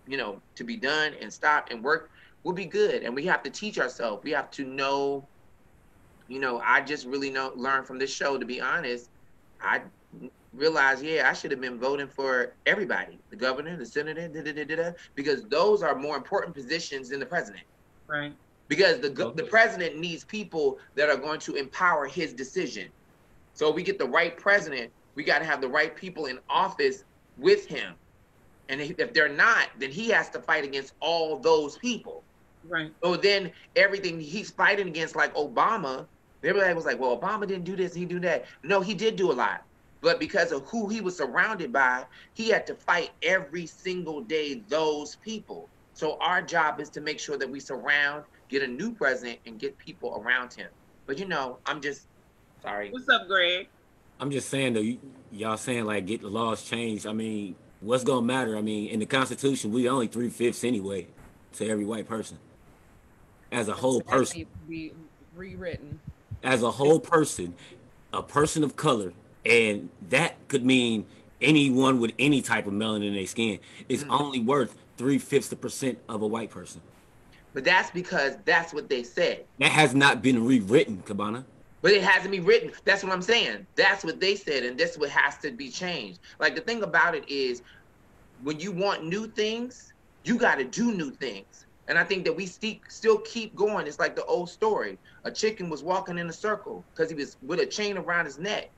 you know, to be done and stopped and work, we'll be good. And we have to teach ourselves. We have to know, you know, I just really learned from this show, to be honest. I realized, I should have been voting for everybody, the governor, the senator, because those are more important positions than the president. Right. Because the president needs people that are going to empower his decision. So if we get the right president, we got to have the right people in office with him. And if they're not, then he has to fight against all those people. Right. So then everything he's fighting against, like Obama, everybody was like, well, Obama didn't do this, he do that. No, he did do a lot. But because of who he was surrounded by, he had to fight every single day those people. So our job is to make sure that we surround, get a new president, and get people around him. But you know, I'm just sorry. What's up, Greg? I'm just saying though, y'all saying like get the laws changed. I mean, what's gonna matter? I mean, in the Constitution, we only 3/5 anyway to every white person. As a whole That person, needs to be rewritten. as a whole person, a person of color, and that could mean anyone with any type of melanin in their skin is Mm. only worth 3/5% of a white person. But that's because that's what they said. That has not been rewritten, Cabana. But it hasn't been written. That's what I'm saying. That's what they said, and that's what has to be changed. Like the thing about it is, when you want new things, you got to do new things. And I think that we still keep going. It's like the old story. A chicken was walking in a circle because he was with a chain around his neck.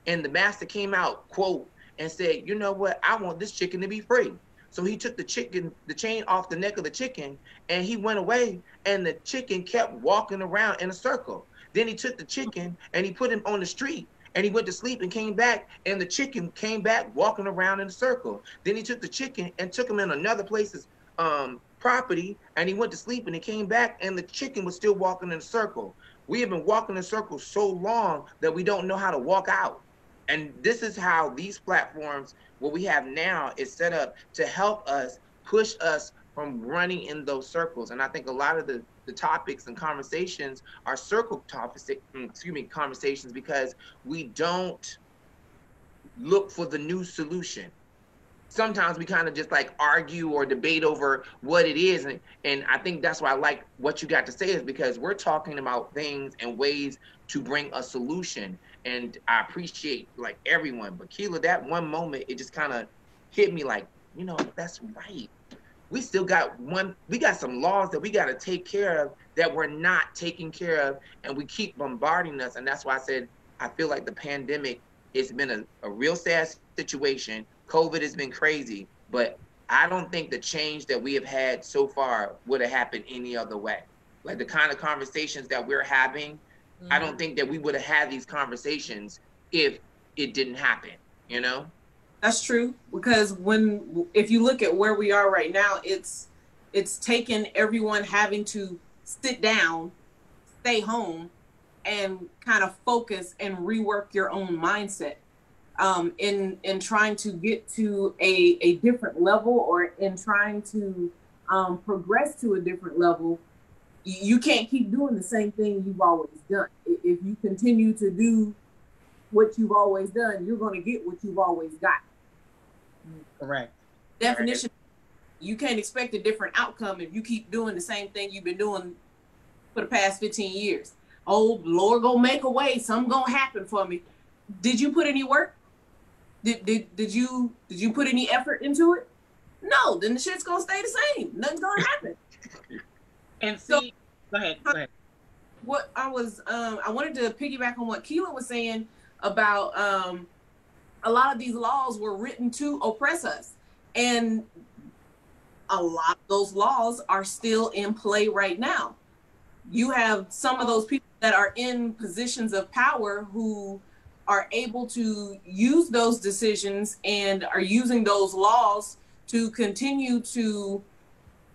And the master came out, quote, and said, you know what? I want this chicken to be free. So he took the chain off the neck of the chicken, and he went away, and the chicken kept walking around in a circle. Then he took the chicken and he put him on the street, and he went to sleep and came back, and the chicken came back walking around in a circle. Then he took the chicken and took him in another place's property, and he went to sleep and he came back, and the chicken was still walking in a circle. We have been walking in circles so long that we don't know how to walk out. And this is how these platforms, what we have now, is set up to help us, push us from running in those circles. And I think a lot of the topics and conversations are circle topics, conversations, because we don't look for the new solution. Sometimes we kind of just like argue or debate over what it is. And I think that's why I like What You Got to Say, is because we're talking about things and ways to bring a solution. And I appreciate like everyone. But Kela, that one moment, it just kind of hit me like, you know, that's right. We still got we got some laws that we got to take care of that we're not taking care of. And we keep bombarding us. And that's why I said, I feel like the pandemic, it's been a real sad situation. COVID has been crazy, but I don't think the change that we have had so far would have happened any other way. Like the kind of conversations that we're having, I don't think that we would have had these conversations if it didn't happen, you know? That's true, because if you look at where we are right now, it's taken everyone having to sit down, stay home, and kind of focus and rework your own mindset. In trying to get to a different level, or in trying to progress to a different level, you can't keep doing the same thing you've always done. If you continue to do what you've always done, you're going to get what you've always got. Correct. Definition, you can't expect a different outcome if you keep doing the same thing you've been doing for the past 15 years. Oh, Lord, gonna make a way. Something gonna happen for me. Did you put any work? Did you put any effort into it? No, then the shit's gonna stay the same. Nothing's gonna happen. And see, go ahead. What I wanted to piggyback on what Kela was saying about a lot of these laws were written to oppress us, and a lot of those laws are still in play right now. You have some of those people that are in positions of power who are able to use those decisions and are using those laws to continue to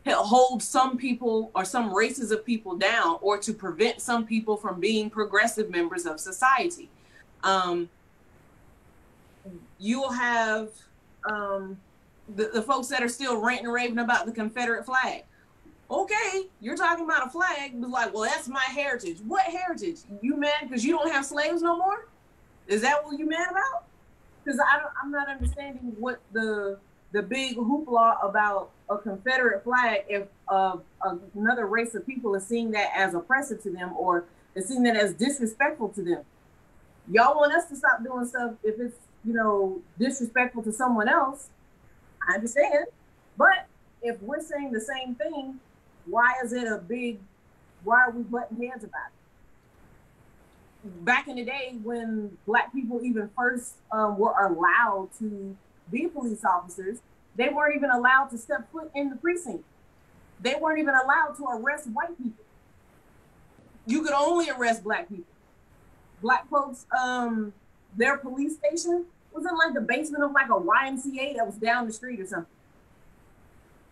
hold some people or some races of people down, or to prevent some people from being progressive members of society. You'll have the folks that are still ranting and raving about the Confederate flag. Okay, you're talking about a flag, but like, well, that's my heritage. What heritage? You mad because you don't have slaves no more? Is that what you mad about? Because I'm not understanding what the big hoopla about a Confederate flag if another race of people is seeing that as oppressive to them, or is seeing that as disrespectful to them. Y'all want us to stop doing stuff if it's, you know, disrespectful to someone else. I understand, but if we're saying the same thing, why are we butting heads about it? Back in the day when Black people even first were allowed to be police officers, they weren't even allowed to step foot in the precinct. They weren't even allowed to arrest white people. You could only arrest Black people. Black folks, their police station was in like the basement of like a YMCA that was down the street or something.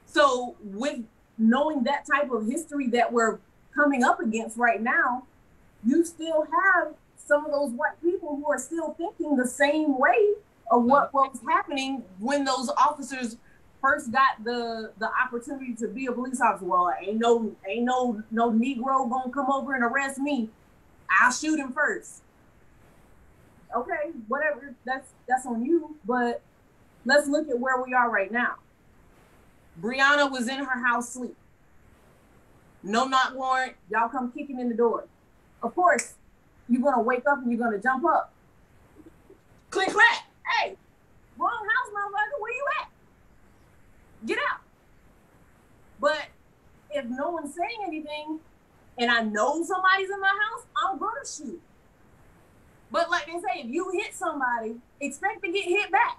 So with knowing that type of history that we're coming up against right now, you still have some of those white people who are still thinking the same way of what was happening when those officers first got the opportunity to be a police officer. Well, ain't no Negro gonna come over and arrest me. I'll shoot him first. Okay, whatever. That's on you. But let's look at where we are right now. Breonna was in her house sleep. No knock warrant. Y'all come kicking in the door. Of course, you're gonna wake up and you're gonna jump up. Click clack. Hey, wrong house, motherfucker. Where you at? Get out. But if no one's saying anything and I know somebody's in my house, I'm gonna shoot. But like they say, if you hit somebody, expect to get hit back.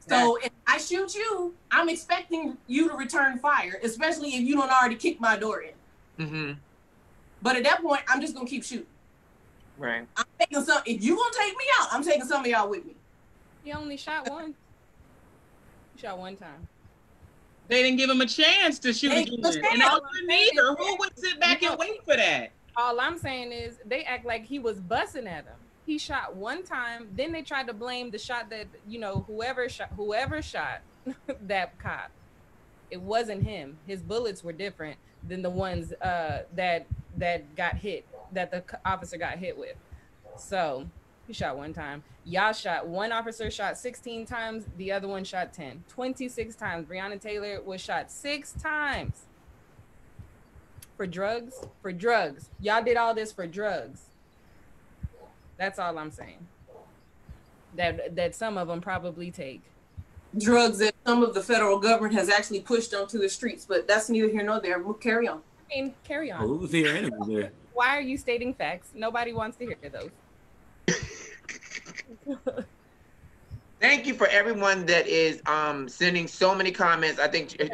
So if I shoot you, I'm expecting you to return fire, especially if you don't already kick my door in. Mm-hmm. But at that point, I'm just gonna keep shooting. Right. I'm taking some. If you gonna take me out, I'm taking some of y'all with me. He only shot one. He shot one time. They didn't give him a chance to shoot again. And also neither. Who would sit back and wait for that? All I'm saying is they act like he was busting at him. He shot one time. Then they tried to blame the shot that, whoever shot that cop. It wasn't him. His bullets were different than the ones that got hit, that the officer got hit with. So he shot one time. One officer shot 16 times. The other one shot 10. 26 times. Breonna Taylor was shot 6 times. For drugs? For drugs. Y'all did all this for drugs. That's all I'm saying. That some of them probably take. Drugs that some of the federal government has actually pushed onto the streets, but that's neither here nor there. We'll carry on. I mean, carry on. Oh, who's here and who's there? Why are you stating facts? Nobody wants to hear those. Thank you for everyone that is sending so many comments. I think you're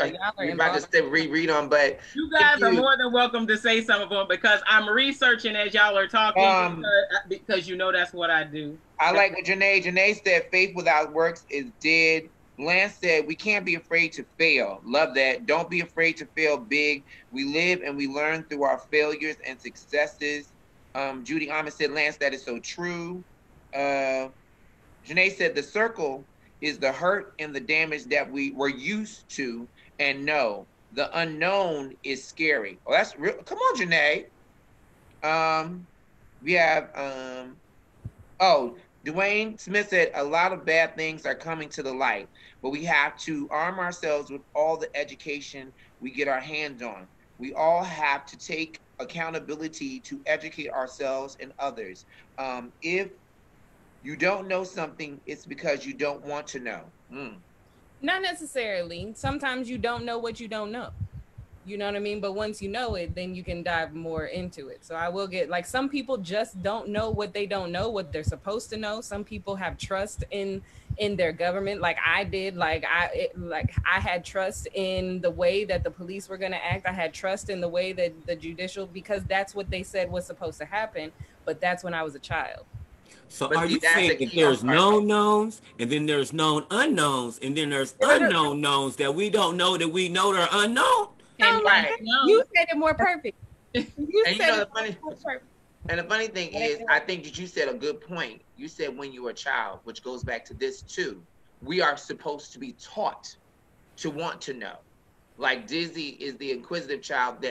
about to reread them, but you guys are more than welcome to say some of them because I'm researching as y'all are talking because that's what I do. I like what Janae said, faith without works is dead. Lance said, we can't be afraid to fail. Love that. Don't be afraid to fail big. We live and we learn through our failures and successes. Judy Ahmed said, Lance, that is so true. Janae said, the circle is the hurt and the damage that we were used to. And no, the unknown is scary. Oh, that's real. Come on, Janae. We have, Dwayne Smith said, a lot of bad things are coming to the light, but we have to arm ourselves with all the education we get our hands on. We all have to take accountability to educate ourselves and others. If you don't know something, it's because you don't want to know. Not necessarily. Sometimes you don't know what you don't know. You know what I mean? But once you know it, then you can dive more into it. So I will get, like, some people just don't know what they don't know, what they're supposed to know. Some people have trust in their government, like I did. I had trust in the way that the police were going to act. I had trust in the way that the judicial, because that's what they said was supposed to happen. But that's when I was a child. So are you saying that there's known knowns, and then there's known unknowns, and then there's unknown knowns that we don't know that we know they're unknown? And you said it more perfect. And the funny thing is, I think that you said a good point. You said when you were a child, which goes back to this too. We are supposed to be taught to want to know. Like Dizzy is the inquisitive child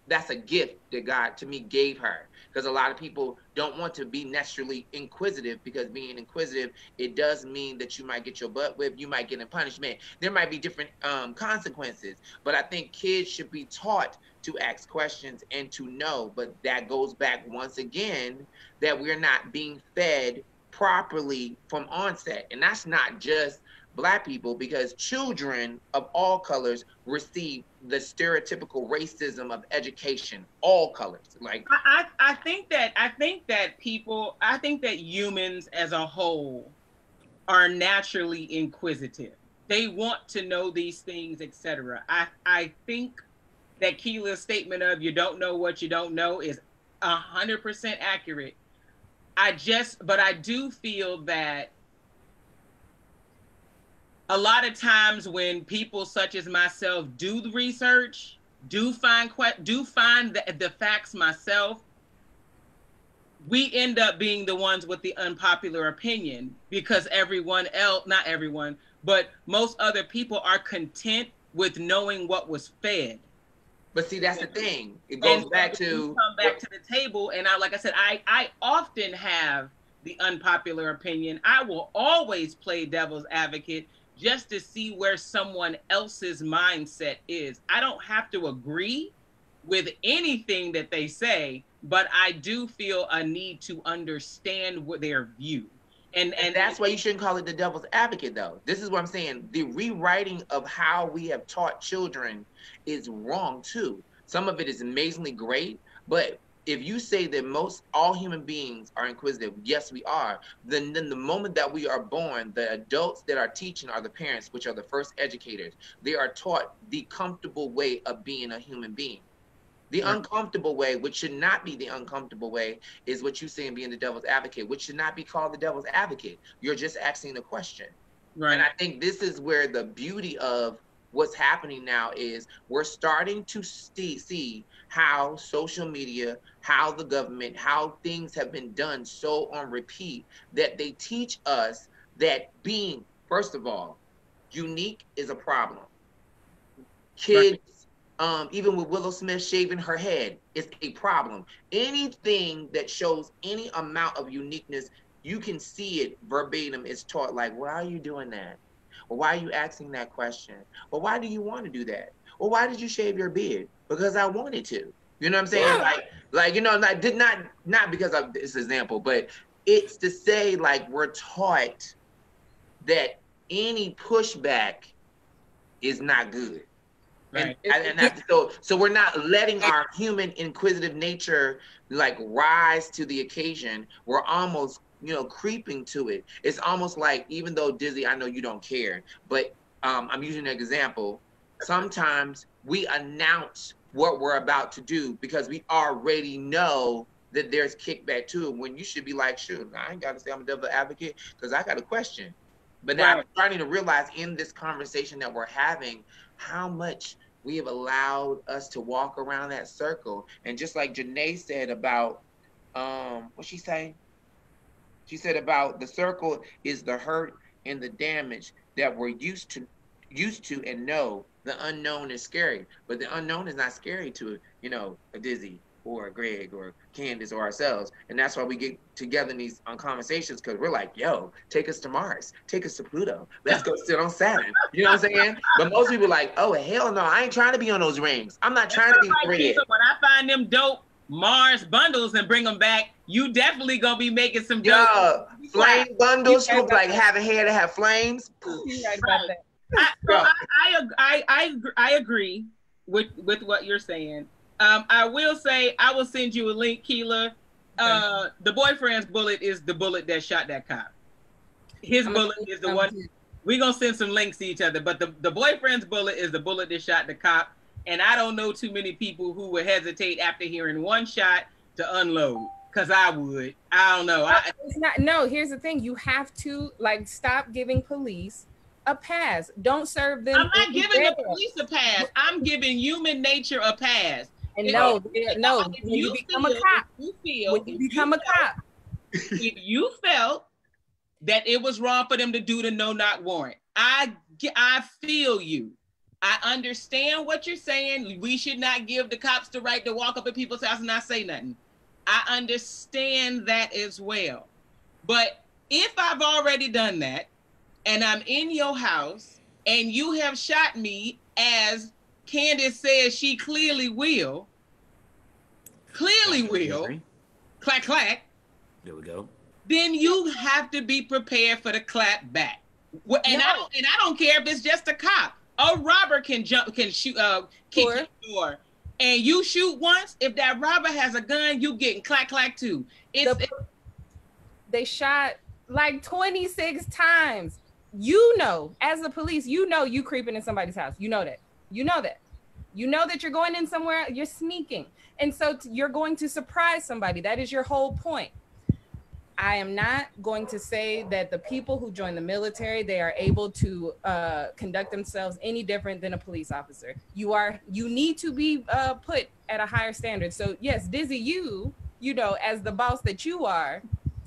that's a gift that God to me gave her. Because a lot of people don't want to be naturally inquisitive, because being inquisitive, it does mean that you might get your butt whipped, you might get in punishment. There might be different consequences. But I think kids should be taught to ask questions and to know. But that goes back once again that we're not being fed properly from onset. And that's not just Black people, because children of all colors receive the stereotypical racism of education, all colors. Like I think that humans as a whole are naturally inquisitive. They want to know these things, etc. I think that Kela's statement of you don't know what you don't know is 100% accurate. But I do feel that a lot of times when people such as myself do the research, do find the facts myself, we end up being the ones with the unpopular opinion because everyone else, not everyone, but most other people are content with knowing what was fed. But see, that's the thing. It goes back to come back to the table, and like I said, I often have the unpopular opinion. I will always play devil's advocate just to see where someone else's mindset is. I don't have to agree with anything that they say, but I do feel a need to understand what their view. And that's why you shouldn't call it the devil's advocate, though. This is what I'm saying. The rewriting of how we have taught children is wrong, too. Some of it is amazingly great, but if you say that all human beings are inquisitive, yes, we are, then the moment that we are born, the adults that are teaching are the parents, which are the first educators. They are taught the comfortable way of being a human being. The uncomfortable way, which should not be the uncomfortable way, is what you say in being the devil's advocate, which should not be called the devil's advocate. You're just asking a question. Right. And I think this is where the beauty of what's happening now is we're starting to see how social media, how the government, how things have been done so on repeat that they teach us that being, first of all, unique is a problem. Kids, even with Willow Smith shaving her head, is a problem. Anything that shows any amount of uniqueness, you can see it verbatim. It's taught like, why are you doing that? Or why are you asking that question? Or why do you want to do that? Or why did you shave your beard? Because I wanted to. You know what I'm saying? Yeah. Like you know, not because of this example, but it's to say like we're taught that any pushback is not good. Right. So we're not letting our human inquisitive nature like rise to the occasion. We're almost, creeping to it. It's almost like, even though Dizzy, I know you don't care, but I'm using an example. Sometimes we announce what we're about to do because we already know that there's kickback to it, when you should be like, shoot, I ain't got to say I'm a devil advocate because I got a question. But now I'm starting to realize in this conversation that we're having how much we have allowed us to walk around that circle. And just like Janae said about, what she say? She said about the circle is the hurt and the damage that we're used to and know. The unknown is scary, but the unknown is not scary to, a Dizzy or a Greg or Candice or ourselves. And that's why we get together in these conversations, because we're like, yo, take us to Mars, take us to Pluto, let's go sit on Saturn. You know what I'm saying? But most people are like, oh, hell no, I ain't trying to be on those rings. I'm not trying to be red. When I find them dope Mars bundles and bring them back, you definitely gonna be making some dope. Flame bundles, like having hair to have flames. I agree with what you're saying. I will say, I will send you a link, Kela. The boyfriend's bullet is the bullet that shot that cop. His bullet is the one. We're going to send some links to each other, but the boyfriend's bullet is the bullet that shot the cop. And I don't know too many people who would hesitate after hearing one shot to unload, because I would. I don't know. No, here's the thing. You have to, stop giving police a pass. Don't serve them. I'm not giving the police a pass. I'm giving human nature a pass. And no, when you become a cop, if you felt that it was wrong for them to do the no-knock warrant, I feel you. I understand what you're saying. We should not give the cops the right to walk up at people's house and not say nothing. I understand that as well. But if I've already done that, and I'm in your house, and you have shot me, as Candice says she clearly will, clack, clack. There we go. Then you have to be prepared for the clap back. And I don't care if it's just a cop. A robber can shoot, kick your door. And you shoot once, if that robber has a gun, you getting clack, clack too. They shot 26 times. As the police, you creeping in somebody's house. You know that you're going in somewhere, you're sneaking. And so you're going to surprise somebody. That is your whole point. I am not going to say that the people who join the military, they are able to conduct themselves any different than a police officer. You need to be put at a higher standard. So yes, Dizzy, you know, as the boss that you are,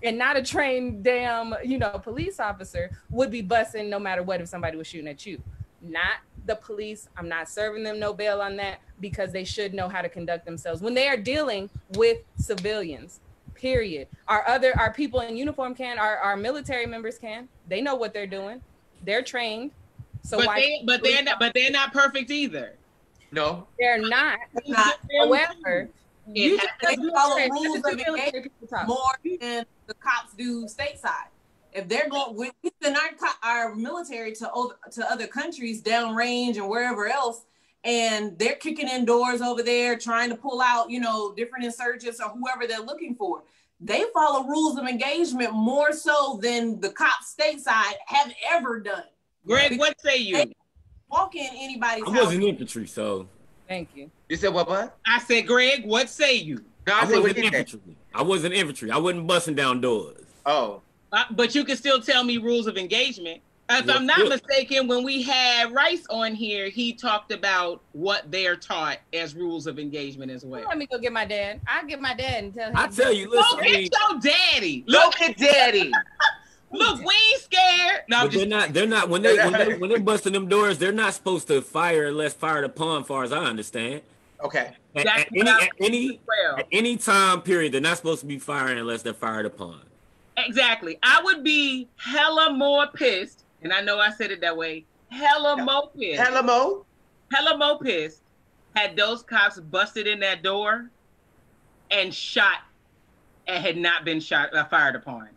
and not a trained damn, you know, police officer, would be busting no matter what if somebody was shooting at you. Not the police. I'm not serving them no bail on that, because they should know how to conduct themselves when they are dealing with civilians. Period. Our people in uniform can, our military members can. They know what they're doing. They're trained. So they're not perfect either. No, they're not. However, they follow rules of engagement more than the cops do stateside. If they're going, we send our military to other countries, downrange and wherever else, and they're kicking in doors over there, trying to pull out, you know, different insurgents or whoever they're looking for. They follow rules of engagement more so than the cops stateside have ever done. Greg, what say you? They walk in anybody's house. I wasn't infantry, so. Thank you. You said what? I said, Greg, what say you? No, I wasn't infantry. I wasn't infantry. I wasn't busting down doors. Oh. But you can still tell me rules of engagement. If I'm not mistaken, when we had Rice on here, he talked about what they're taught as rules of engagement as well. Let me go get my dad. I'll get my dad and tell him. I tell you, listen. Go get your daddy. Look at daddy. Look, we ain't scared. No, but they're not when they're busting them doors, they're not supposed to fire unless fired upon, far as I understand. Okay. At any time period, they're not supposed to be firing unless they're fired upon. Exactly. I would be hella more pissed, and I know I said it that way. Hella more pissed had those cops busted in that door and shot and had not been fired upon.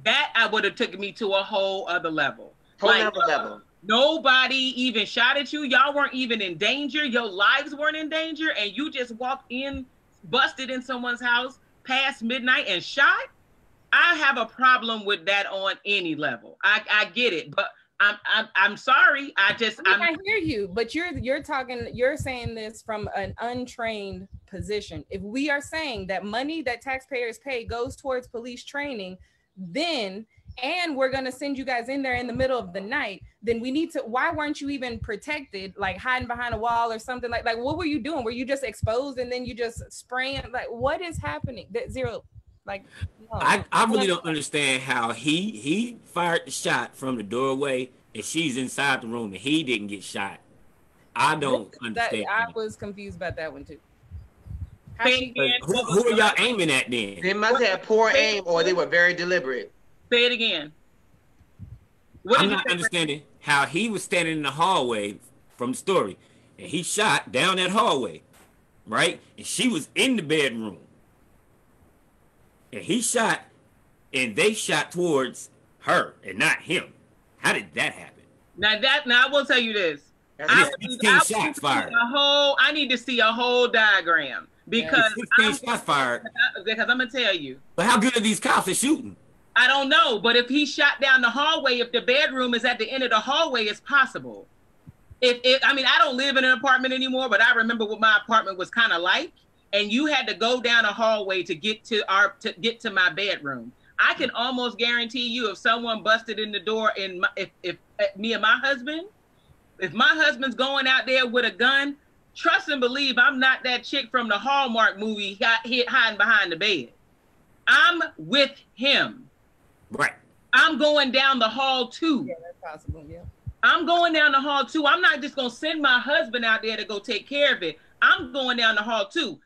That I would have taken me to a whole other level. Level. Nobody even shot at you. Y'all weren't even in danger. Your lives weren't in danger, and you just walked in, busted in someone's house past midnight and shot. I have a problem with that on any level. I get it, but I'm sorry. I hear you, but you're saying this from an untrained position. If we are saying that money that taxpayers pay goes towards police training, then and we're gonna send you guys in there in the middle of the night, then we need to. Why weren't you even protected, like hiding behind a wall or something? Like what were you doing? Were you just exposed and then you just spraying? Like what is happening? Zero. Like no. I really don't understand how he fired the shot from the doorway and she's inside the room and he didn't get shot. I don't understand. I was confused about that one too. Who are y'all aiming at then? They must have poor aim or they were very deliberate. Say it again. I'm not understanding how he was standing in the hallway from the story and he shot down that hallway, right? And she was in the bedroom. And he shot, and they shot towards her and not him. How did that happen? Now I will tell you this. I need to see a whole diagram because 16 shots fired. Because I'm gonna tell you. But how good are these cops at shooting? I don't know, but if he shot down the hallway, if the bedroom is at the end of the hallway, it's possible. I don't live in an apartment anymore, but I remember what my apartment was kind of like. And you had to go down a hallway to get to my bedroom. I can almost guarantee you, if someone busted in the door, if me and my husband, if my husband's going out there with a gun, trust and believe I'm not that chick from the Hallmark movie got hit hiding behind the bed. I'm with him. Right. I'm going down the hall too. Yeah, that's possible. Yeah. I'm going down the hall too. I'm not just gonna send my husband out there to go take care of it. I'm going down the hall too.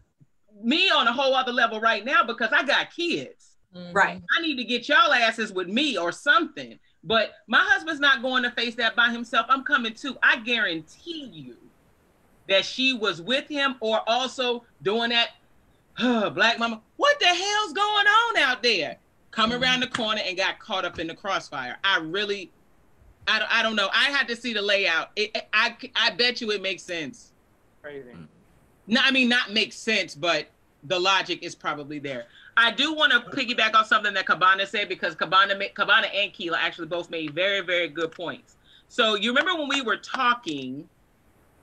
Me on a whole other level right now because I got kids. Right. I need to get y'all asses with me or something. But my husband's not going to face that by himself. I'm coming too. I guarantee you that she was with him or also doing that. Black mama, what the hell's going on out there? Come around the corner and got caught up in the crossfire. I don't know. I had to see the layout. I bet you it makes sense. Crazy. No, I mean, not make sense, but the logic is probably there. I do want to piggyback on something that Cabana said because Cabana and Kela actually both made very, very good points. So you remember when we were talking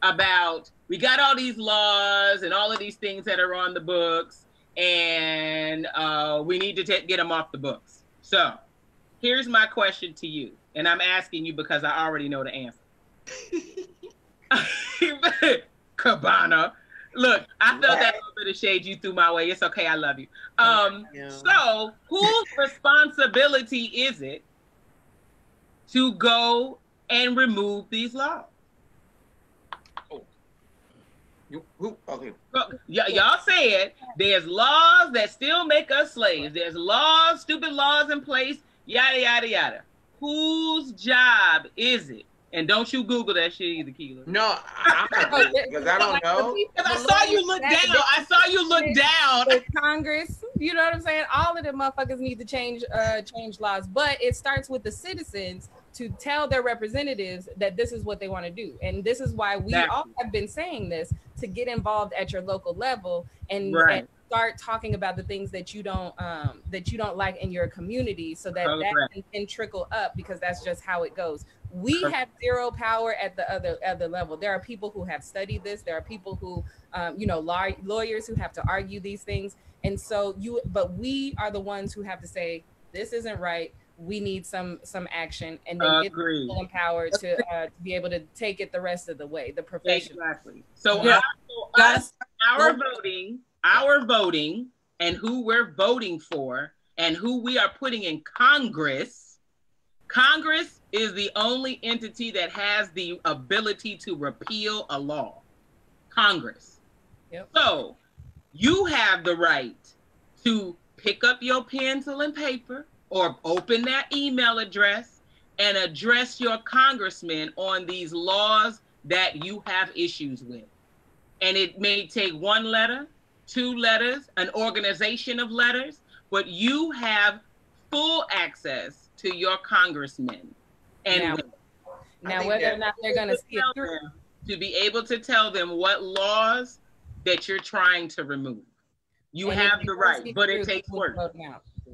about, we got all these laws and all of these things that are on the books and we need to get them off the books. So here's my question to you, and I'm asking you because I already know the answer. Cabana. Look, I felt that little bit of shade you threw my way. It's okay, I love you. So whose responsibility is it to go and remove these laws? Okay. Y'all said there's laws that still make us slaves. There's laws, stupid laws in place, yada, yada, yada. Whose job is it? And don't you Google that shit either, Kela. No, I'm not because I don't know. I saw you look down. I saw you look down. With Congress, you know what I'm saying? All of them motherfuckers need to change laws, but it starts with the citizens to tell their representatives that this is what they want to do, and this is why we all have been saying this, to get involved at your local level and start talking about the things that you don't like in your community, so that can trickle up, because that's just how it goes. We have zero power at the other level. There are people who have studied this. There are people who, lawyers who have to argue these things. And so but we are the ones who have to say, this isn't right. We need some action, and then get people empowered to be able to take it the rest of the way. The profession. Exactly. So our voting, and who we're voting for, and who we are putting in Congress. Congress is the only entity that has the ability to repeal a law. Congress. Yep. So you have the right to pick up your pencil and paper, or open that email address and address your congressman on these laws that you have issues with. And it may take 1 letter, 2 letters, an organization of letters, but you have full access to your congressmen. And now whether or not they're going to see it through, to be able to tell them what laws that you're trying to remove. You have the right, but it takes work.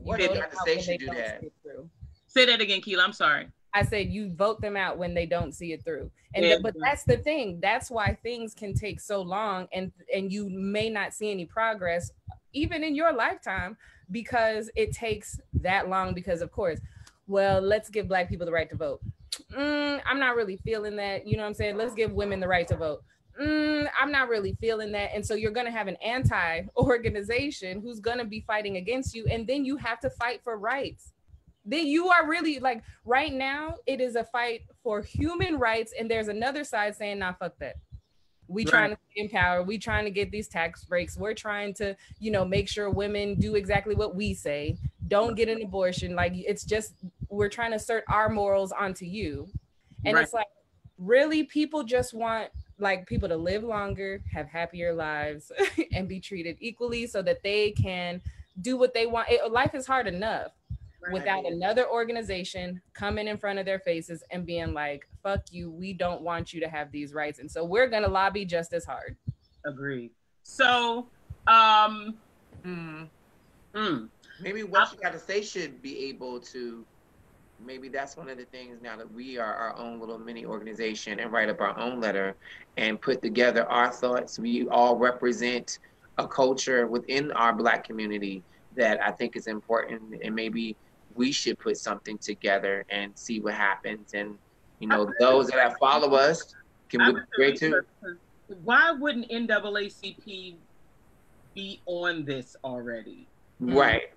What did Dr. Say should do that? Say that again, Kela. I'm sorry. I said you vote them out when they don't see it through. And but that's the thing. That's why things can take so long, and you may not see any progress even in your lifetime, because it takes that long. Because of course, well, let's give Black people the right to vote. I'm not really feeling that. You know what I'm saying? Let's give women the right to vote. I'm not really feeling that. And so you're going to have an anti-organization who's going to be fighting against you. And then you have to fight for rights. Then you are really, like, right now, it is a fight for human rights. And there's another side saying, nah, fuck that. We trying to empower. We trying to get these tax breaks. We're trying to, make sure women do exactly what we say. Don't get an abortion. Like, it's just, we're trying to assert our morals onto you. And it's like, really, people just want, like, people to live longer, have happier lives, and be treated equally so that they can do what they want. Life is hard enough without another organization coming in front of their faces and being like, fuck you, we don't want you to have these rights. And so we're going to lobby just as hard. Agreed. So, maybe What You Got To Say should be able to, maybe that's one of the things now that we are our own little mini organization and write up our own letter and put together our thoughts. We all represent a culture within our Black community that I think is important, and maybe we should put something together and see what happens. And, those that follow us can be great too. Why wouldn't NAACP be on this already? Right.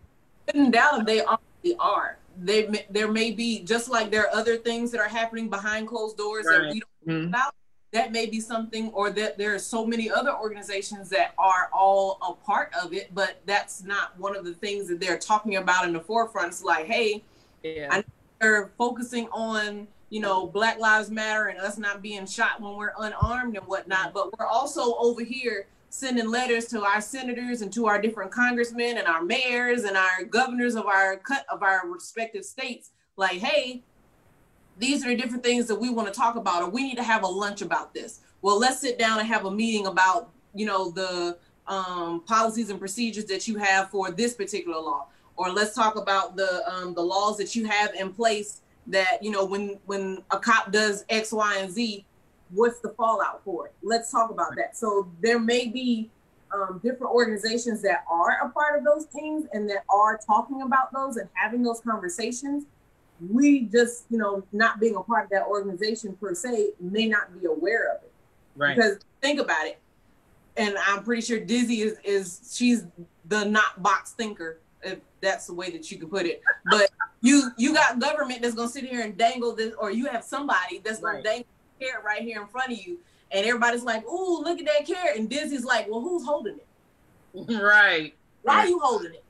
Without doubt, they already are. There may be, just like there are other things that are happening behind closed doors that we don't know about. That may be something, or that there are so many other organizations that are all a part of it, but that's not one of the things that they're talking about in the forefront. It's like, hey, I know they're focusing on, Black Lives Matter and us not being shot when we're unarmed and whatnot, but we're also over here sending letters to our senators and to our different congressmen and our mayors and our governors of our respective states, like, hey, these are the different things that we want to talk about, or we need to have a lunch about this. Well, let's sit down and have a meeting about, the policies and procedures that you have for this particular law, or let's talk about the laws that you have in place that, when a cop does X, Y, and Z, what's the fallout for it? Let's talk about that. So there may be different organizations that are a part of those teams and that are talking about those and having those conversations. We just, not being a part of that organization per se, may not be aware of it. Right. Because think about it, and I'm pretty sure Dizzy she's the not box thinker, if that's the way that you can put it. But you got government that's gonna sit here and dangle this, or you have somebody that's gonna dangle the carrot right here in front of you, and everybody's like, "Ooh, look at that carrot," and Dizzy's like, "Well, who's holding it? Right. Why are you holding it?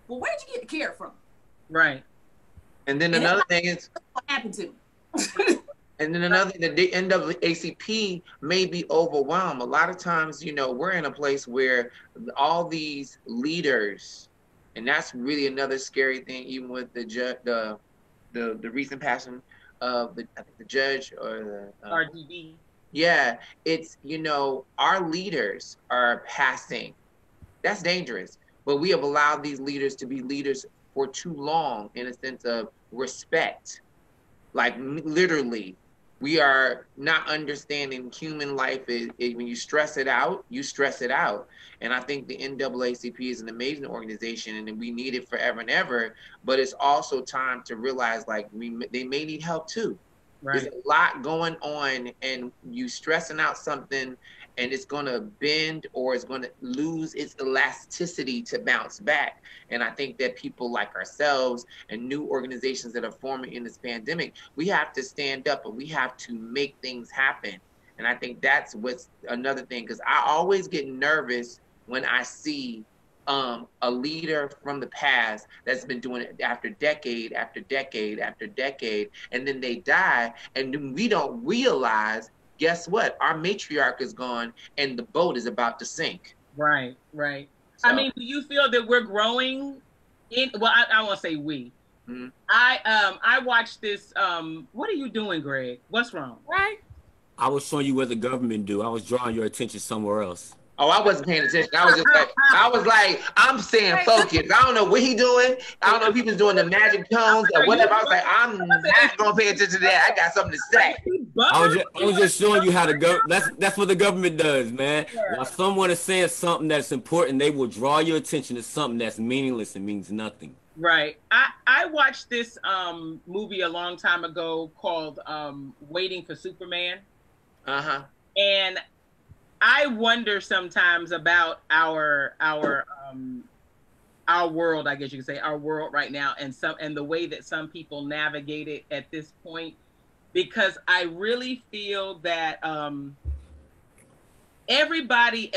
Well, where'd you get the carrot from?" Right. And then another thing is, what happened to me? And then another thing, the NAACP may be overwhelmed. A lot of times, we're in a place where all these leaders, and that's really another scary thing, even with the recent passing of I think the judge or the RGB. Yeah, it's our leaders are passing. That's dangerous. But we have allowed these leaders to be leaders for too long in a sense of respect. Like literally, we are not understanding human life is when you stress it out, you stress it out. And I think the NAACP is an amazing organization and we need it forever and ever, but it's also time to realize they may need help too. Right. There's a lot going on and you stressing out something and it's going to bend or it's going to lose its elasticity to bounce back. And I think that people like ourselves and new organizations that are forming in this pandemic, we have to stand up and we have to make things happen. And I think that's what's another thing, because I always get nervous when I see a leader from the past that's been doing it after decade after decade after decade, and then they die, and we don't realize, guess what? Our matriarch is gone, and the boat is about to sink. Right, right. So, I mean, do you feel that we're growing in? Well, I won't say we. Mm-hmm. I watched this. What are you doing, Greg? What's wrong? Right. I was showing you what the government do. I was drawing your attention somewhere else. Oh, I wasn't paying attention. I was like, I'm staying focused. I don't know what he doing. I don't know if he was doing the magic tones or whatever. I was like, I'm not gonna pay attention to that. I got something to say. I was just showing you how to go. That's what the government does, man. While someone is saying something that's important, they will draw your attention to something that's meaningless and means nothing. Right. I watched this movie a long time ago called Waiting for Superman. Uh-huh. And I wonder sometimes about our world, I guess you could say, our world right now, and the way that some people navigate it at this point, because I really feel that everybody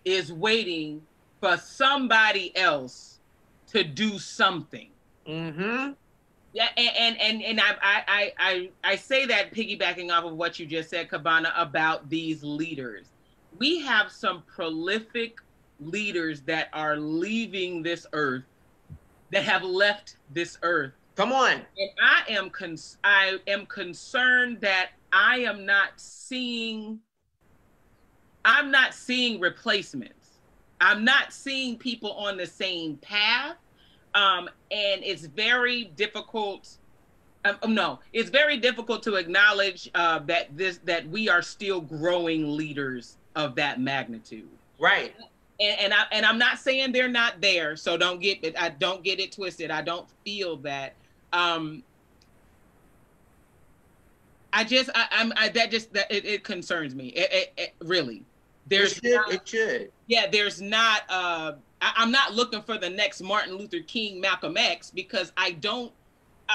is waiting for somebody else to do something. Mm-hmm. Yeah, and I say that piggybacking off of what you just said, Cabana, about these leaders. We have some prolific leaders that are leaving this earth, that have left this earth. Come on. And I am concerned that I'm not seeing replacements. I'm not seeing people on the same path. And it's very difficult. It's very difficult to acknowledge that we are still growing leaders of that magnitude. Right. And I'm not saying they're not there. So don't get it twisted. I don't feel that. It concerns me. It really. It should. Yeah, there's not. I'm not looking for the next Martin Luther King, Malcolm X, because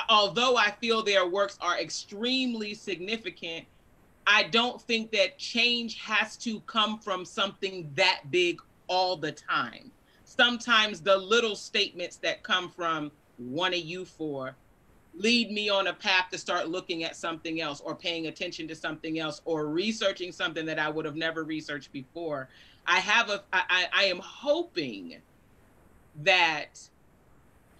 although I feel their works are extremely significant, I don't think that change has to come from something that big all the time. Sometimes the little statements that come from one of you four lead me on a path to start looking at something else, or paying attention to something else, or researching something that I would have never researched before. I am hoping that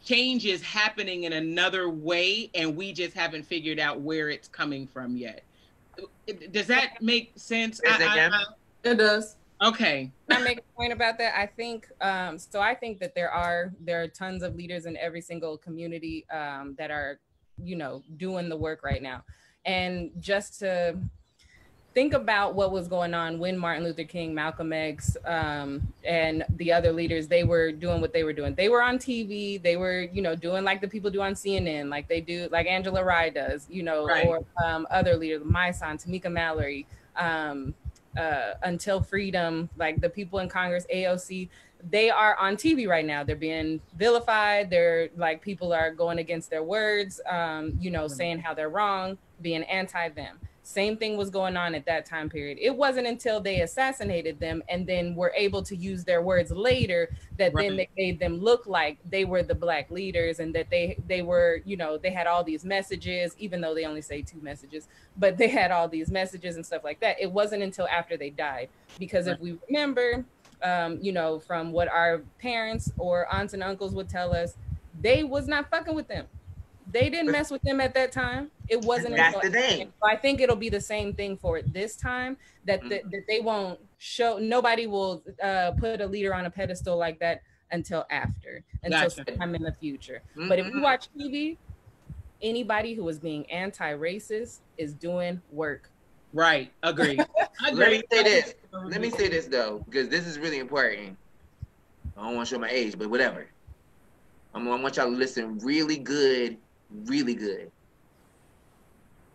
change is happening in another way, and we just haven't figured out where it's coming from yet. Does that make sense? It does. Okay. Can I make a point about that? I think I think that there are tons of leaders in every single community that are, doing the work right now. And just to think about what was going on when Martin Luther King, Malcolm X, and the other leaders, they were doing what they were doing. They were on TV. They were, you know, doing like the people do on CNN, like they do, like Angela Rye does, you know, Right. or other leaders, my son, Tamika Mallory, Until Freedom, like the people in Congress, AOC. They are on TV right now. They're being vilified. They're like, people are going against their words, you know, saying how they're wrong, being anti them. Same thing was going on at that time period. It wasn't until they assassinated them and then were able to use their words later that then they made them look like they were the Black leaders, and that they were, you know, they had all these messages, even though they only say 2 messages, but they had all these messages and stuff like that. It wasn't until after they died, because if we remember, you know, from what our parents or aunts and uncles would tell us, they was not fucking with them. They didn't mess with them at that time. It wasn't. That's the thing. So I think it'll be the same thing for it this time. That that they won't show. Nobody will put a leader on a pedestal like that until after, until sometime in the future. But if we watch TV, anybody who is being anti-racist is doing work. Right. Agree. Let me say this. Let me say this though, because this is really important. I don't want to show my age, but whatever. I want y'all to listen really good, really good.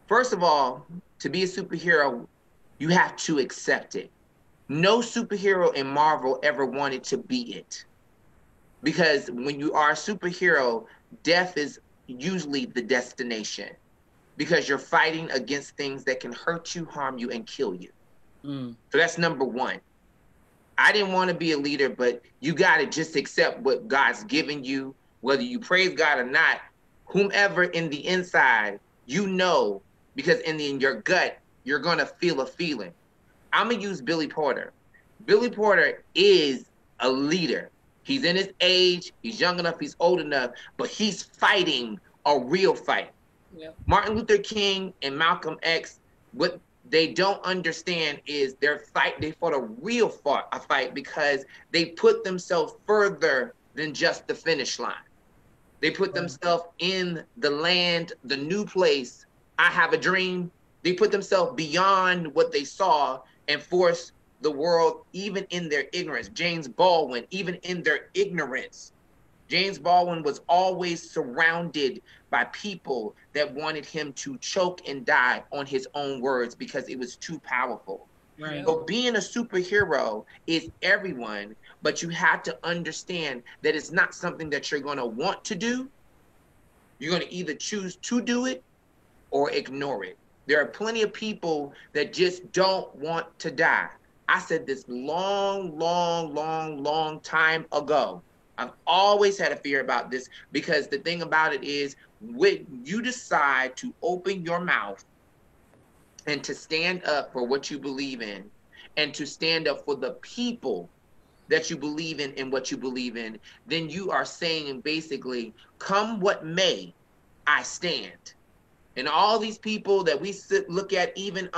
First of all, to be a superhero, you have to accept it. No superhero in Marvel ever wanted to be it. Because when you are a superhero, death is usually the destination. Because you're fighting against things that can hurt you, harm you, and kill you. So that's number one. I didn't want to be a leader, but you got to just accept what God's given you, whether you praise God or not. Whomever in the inside, you know, because in your gut, you're going to feel a feeling. I'm going to use Billy Porter. Billy Porter is a leader. He's in his age, he's young enough, he's old enough, but he's fighting a real fight. Yep. Martin Luther King and Malcolm X, what they don't understand is they fought a real fight because they put themselves further than just the finish line. They put themselves in the land, the new place. I have a dream. They put themselves beyond what they saw and forced the world, even in their ignorance. James Baldwin, even in their ignorance. James Baldwin was always surrounded by people that wanted him to choke and die on his own words because it was too powerful. Right. So being a superhero is everyone, but you have to understand that it's not something that you're going to want to do. You're going to either choose to do it or ignore it. There are plenty of people that just don't want to die. I said this long time ago. I've always had a fear about this because the thing about it is when you decide to open your mouth and to stand up for what you believe in and to stand up for the people that you believe in and what you believe in, then you are saying basically, come what may, I stand. And all these people that we look at, even,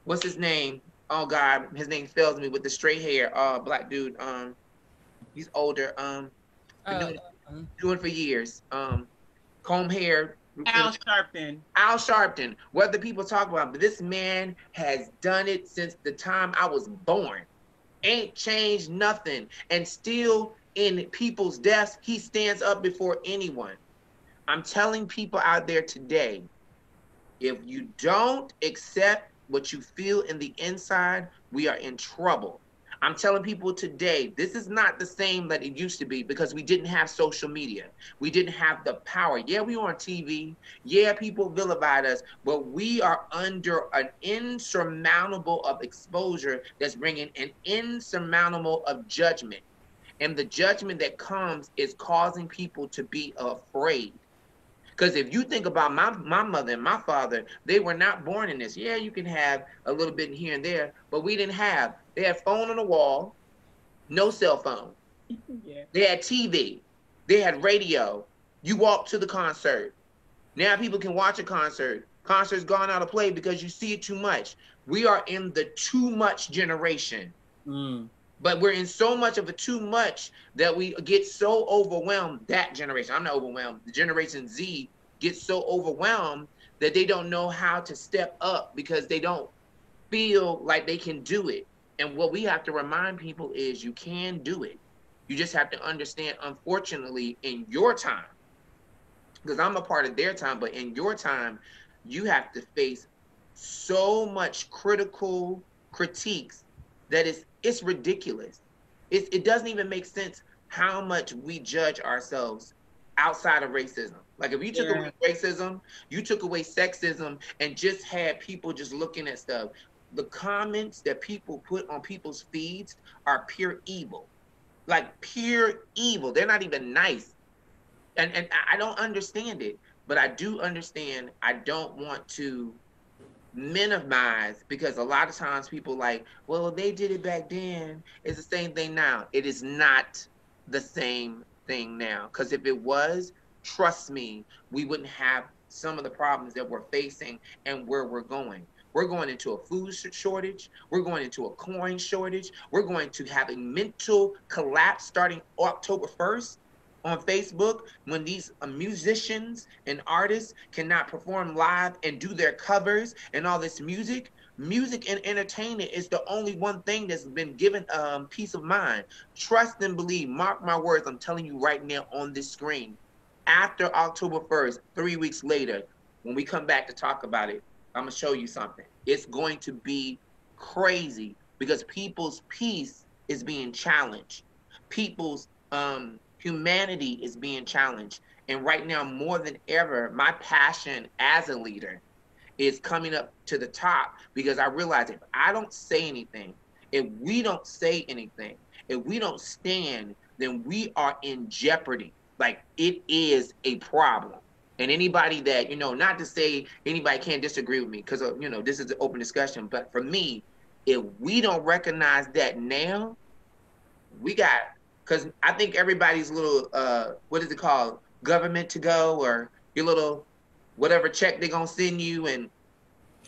what's his name? Oh God, his name fails me, with the straight hair, Black dude, he's older, doing for years, comb hair. Al Sharpton. Al Sharpton. Whether people talk about him, but this man has done it since the time I was born. Ain't changed nothing. And still in people's deaths, he stands up before anyone. I'm telling people out there today, if you don't accept what you feel in the inside, we are in trouble. I'm telling people today, this is not the same that it used to be because we didn't have social media. We didn't have the power. Yeah, we were on TV. Yeah, people vilified us, but we are under an insurmountable of exposure that's bringing an insurmountable of judgment. And the judgment that comes is causing people to be afraid. Because if you think about my mother and my father, they were not born in this. Yeah, you can have a little bit here and there, but we didn't have. They had phone on the wall, no cell phone. Yeah. They had TV. They had radio. You walked to the concert. Now people can watch a concert. Concerts gone out of play because you see it too much. We are in the too much generation. But we're in so much of a too much that we get so overwhelmed, that generation, I'm not overwhelmed, the Generation Z gets so overwhelmed that they don't know how to step up because they don't feel like they can do it. And what we have to remind people is you can do it. You just have to understand, unfortunately, in your time, because I'm a part of their time, but in your time, you have to face so much critical critiques that it's ridiculous. It doesn't even make sense how much we judge ourselves outside of racism. Like if you took away racism, you took away sexism, and just had people just looking at stuff. The comments that people put on people's feeds are pure evil. Like pure evil. They're not even nice. And I don't understand it, but I do understand. I don't want to minimize, because a lot of times people like, well, they did it back then. It's the same thing now. It is not the same thing now, because if it was, trust me, we wouldn't have some of the problems that we're facing and where we're going. We're going into a food shortage. We're going into a coin shortage. We're going to have a mental collapse starting October 1st on Facebook, when these musicians and artists cannot perform live and do their covers and all this music. Music and entertainment is the only one thing that's been given peace of mind. Trust and believe. Mark my words. I'm telling you right now on this screen. After October 1st, 3 weeks later, when we come back to talk about it, I'm going to show you something. It's going to be crazy, because people's peace is being challenged. People's humanity is being challenged. And right now, more than ever, my passion as a leader is coming up to the top, because I realize if I don't say anything, if we don't say anything, if we don't stand, then we are in jeopardy. Like, it is a problem. And anybody that, not to say anybody can't disagree with me, because, this is an open discussion. But for me, if we don't recognize that now, we got, because I think everybody's little, what is it called? Government to go, or your little whatever check they're going to send you, and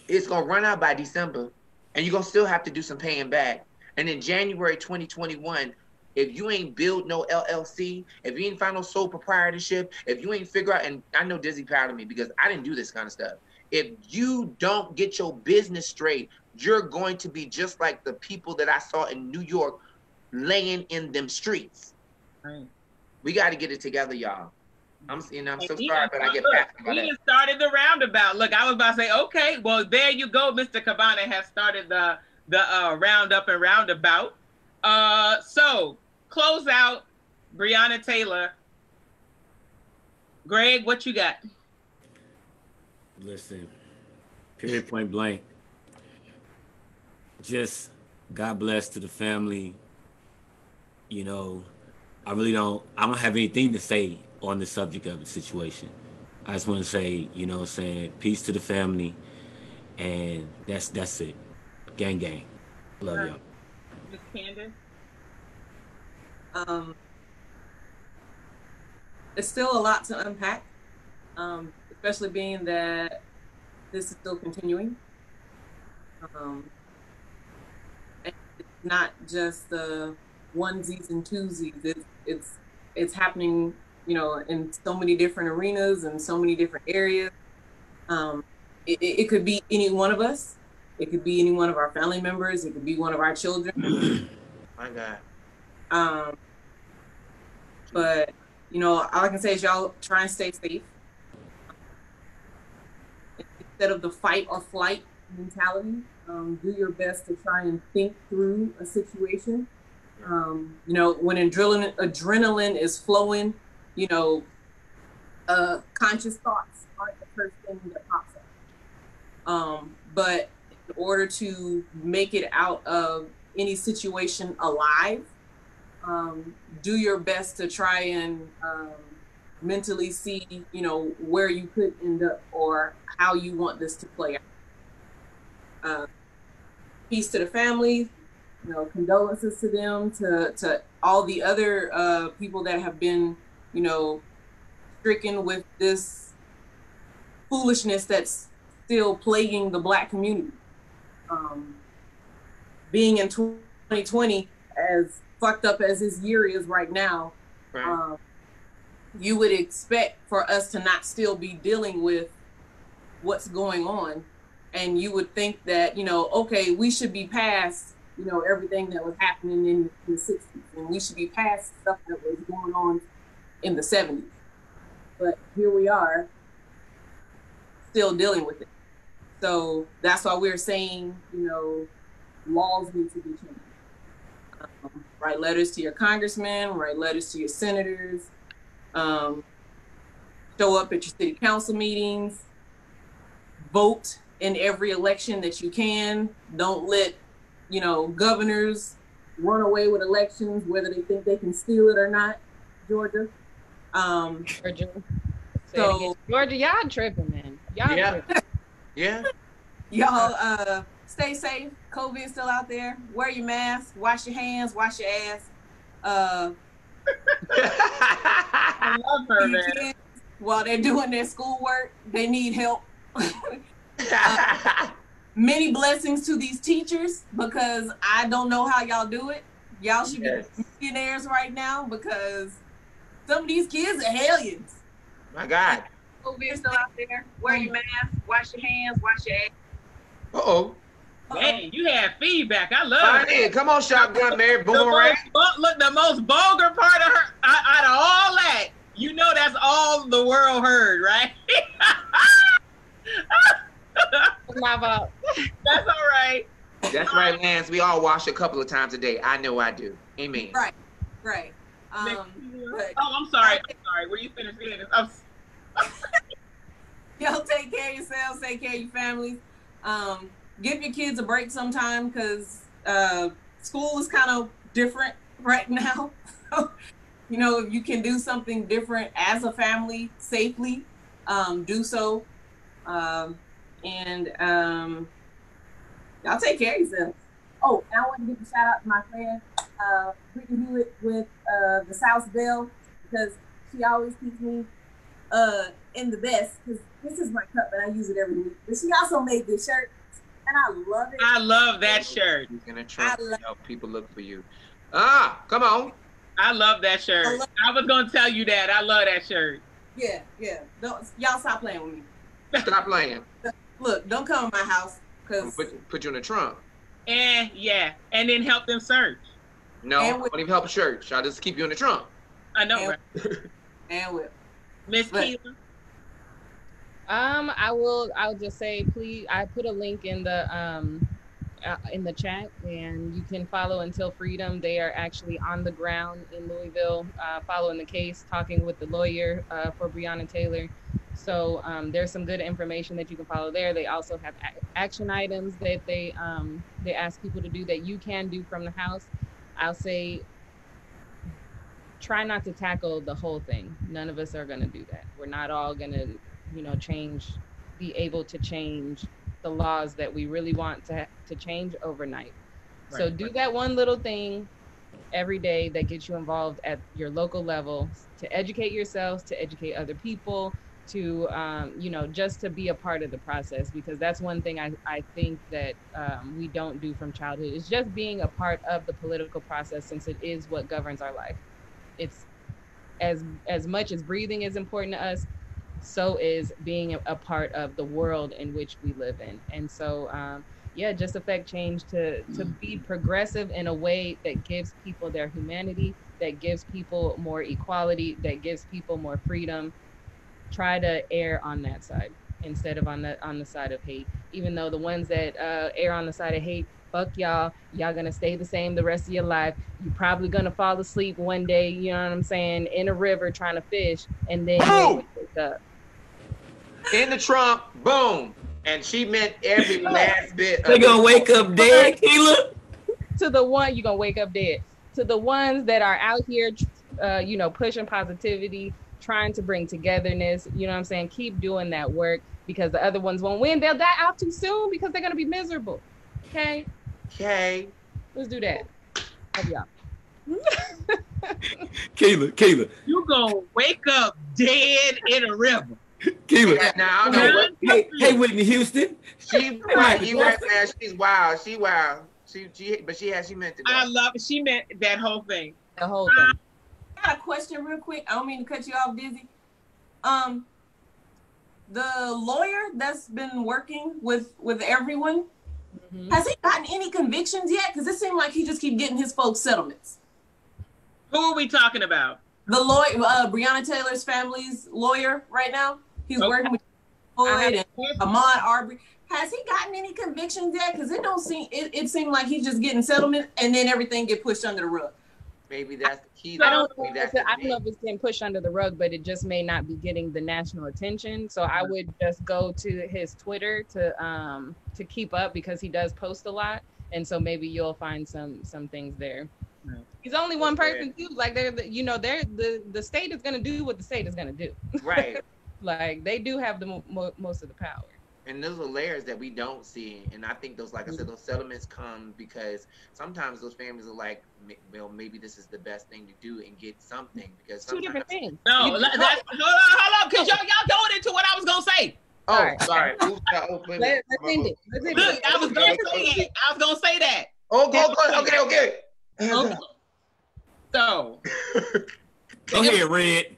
it's going to run out by December, and you're going to still have to do some paying back. And in January 2021, if you ain't build no LLC, if you ain't find no sole proprietorship, if you ain't figure out, and I know Dizzy proud of me because I didn't do this kind of stuff. If you don't get your business straight, you're going to be just like the people that I saw in New York laying in them streets. Right. We got to get it together, y'all. I'm so sorry, but I get passionate about that. We just started the roundabout. Look, I was about to say, okay, well, there you go. Mr. Cabana has started the roundup and roundabout. So close out, Breonna Taylor. Greg, what you got? Listen, period, point blank. Just God bless to the family. I don't have anything to say on the subject of the situation. I just want to say, peace to the family, and that's it. Gang, gang. Love y'all. Miss Candice? It's still a lot to unpack, especially being that this is still continuing. And it's not just the onesies and twosies. It's happening, in so many different arenas and so many different areas. It could be any one of us. It could be any one of our family members. It could be one of our children. My God. But all I can say is y'all try and stay safe. Instead of the fight or flight mentality, do your best to try and think through a situation. When adrenaline is flowing, conscious thoughts aren't the first thing that pops up. But in order to make it out of any situation alive, do your best to try and mentally see, where you could end up or how you want this to play out. Peace to the family, condolences to them, to all the other people that have been, stricken with this foolishness that's still plaguing the Black community. Being in 2020, as fucked up as this year is right now, right. You would expect for us to not still be dealing with what's going on And you would think that, you know, okay, we should be past, you know, everything that was happening in the 60s, and we should be past stuff that was going on in the 70s. But here we are, still dealing with it. So that's why we're saying, you know, laws need to be changed. Write letters to your congressmen, write letters to your senators, show up at your city council meetings, vote in every election that you can. Don't let, you know, governors run away with elections, whether they think they can steal it or not. Georgia. Georgia. So Georgia, y'all tripping, man. Y'all tripping. Yeah. Y'all stay safe. COVID is still out there. Wear your mask, wash your hands, wash your ass. I love her, man. While they're doing their schoolwork, they need help. Many blessings to these teachers, because I don't know how y'all do it. Y'all should be millionaires right now, because some of these kids are hellions. My God. COVID is still out there. Wear your mask, wash your hands, wash your ass. Uh-oh. Hey, you had feedback. I love it. Come on, shotgun, Mary. Boomerang. Look, the most vulgar part of her, out of all that, you know that's all the world heard, right? My fault. That's all right. That's right, Lance. We all wash a couple of times a day. I know I do. Amen. Right. Oh, I'm sorry. Were you finished? Y'all take care of yourselves, take care of your families. Give your kids a break sometime, because school is kind of different right now. You know, if you can do something different as a family safely, do so. And y'all take care of yourselves. Oh, and I want to give a shout out to my friend Brittany Hewitt with the South Bell, because she always keeps me in the best, because this is my cup and I use it every week. But she also made this shirt, and I love it. I love that shirt. You're gonna try to help people look for you. Come on. I love that shirt. I was gonna tell you that. I love that shirt. Yeah. Y'all stop playing with me. Stop playing. Look, don't come to my house, because put you in the trunk. And then help them search. No, I won't even help a church. I'll just keep you in the trunk. I know, right? And whip. Miss Kela. I'll just say, please, I put a link in the chat, and you can follow Until Freedom. They are actually on the ground in Louisville, following the case, talking with the lawyer for Breonna Taylor. So there's some good information that you can follow there. They also have action items that they ask people to do that you can do from the house. I'll say, try not to tackle the whole thing. None of us are going to do that. We're not all going to, be able to change the laws that we really want to change overnight. Right. So do that one little thing every day that gets you involved at your local level, to educate yourselves, to educate other people, to, just to be a part of the process, because that's one thing I think that we don't do from childhood, is just being a part of the political process, since it is what governs our life. It's as much as breathing is important to us, so is being a part of the world in which we live in. And so, just affect change to be progressive in a way that gives people their humanity, that gives people more equality, that gives people more freedom. Try to err on that side instead of on the side of hate. Even though the ones that err on the side of hate, fuck y'all gonna stay the same the rest of your life. You're probably gonna fall asleep one day, you know what I'm saying, in a river trying to fish, and then you wake up in the trunk, boom. And she meant every last bit. They gonna wake up dead, Kela? To the one, you're gonna wake up dead. To the ones that are out here, pushing positivity, trying to bring togetherness, you know what I'm saying? Keep doing that work, because the other ones won't win. They'll die out too soon because they're gonna be miserable. Okay. Let's do that. Love y'all. Kela. You gonna wake up dead in a river. Kela. Now, hey, Whitney Houston. She's wild. She's wild. She wild. She meant it. I love it. She meant that whole thing. The whole thing. I got a question real quick. I don't mean to cut you off, Dizzy. the lawyer that's been working with everyone, has he gotten any convictions yet? Because it seemed like he just keep getting his folks settlements. Who are we talking about? The lawyer, Breonna Taylor's family's lawyer right now. He's working with Floyd and Ahmaud Arbery. Has he gotten any convictions yet? Because it don't seem it seemed like he's just getting settlement and then everything get pushed under the rug. Maybe that's the key. I don't know if it's getting pushed under the rug, but it just may not be getting the national attention. So I would just go to his Twitter to keep up, because he does post a lot, and so maybe you'll find some things there. Right. He's only one person too. Like the state is gonna do what the state is gonna do. Right. Like they do have the most of the power. And those are layers that we don't see. And I think those, like I said, those settlements come because sometimes those families are like, well, maybe this is the best thing to do and get something. Because two different things. No, hold on, because y'all going into what I was gonna say. Oh, sorry. Let's end it. Look, I was gonna say that. Oh, go. Okay. So, go ahead, Red.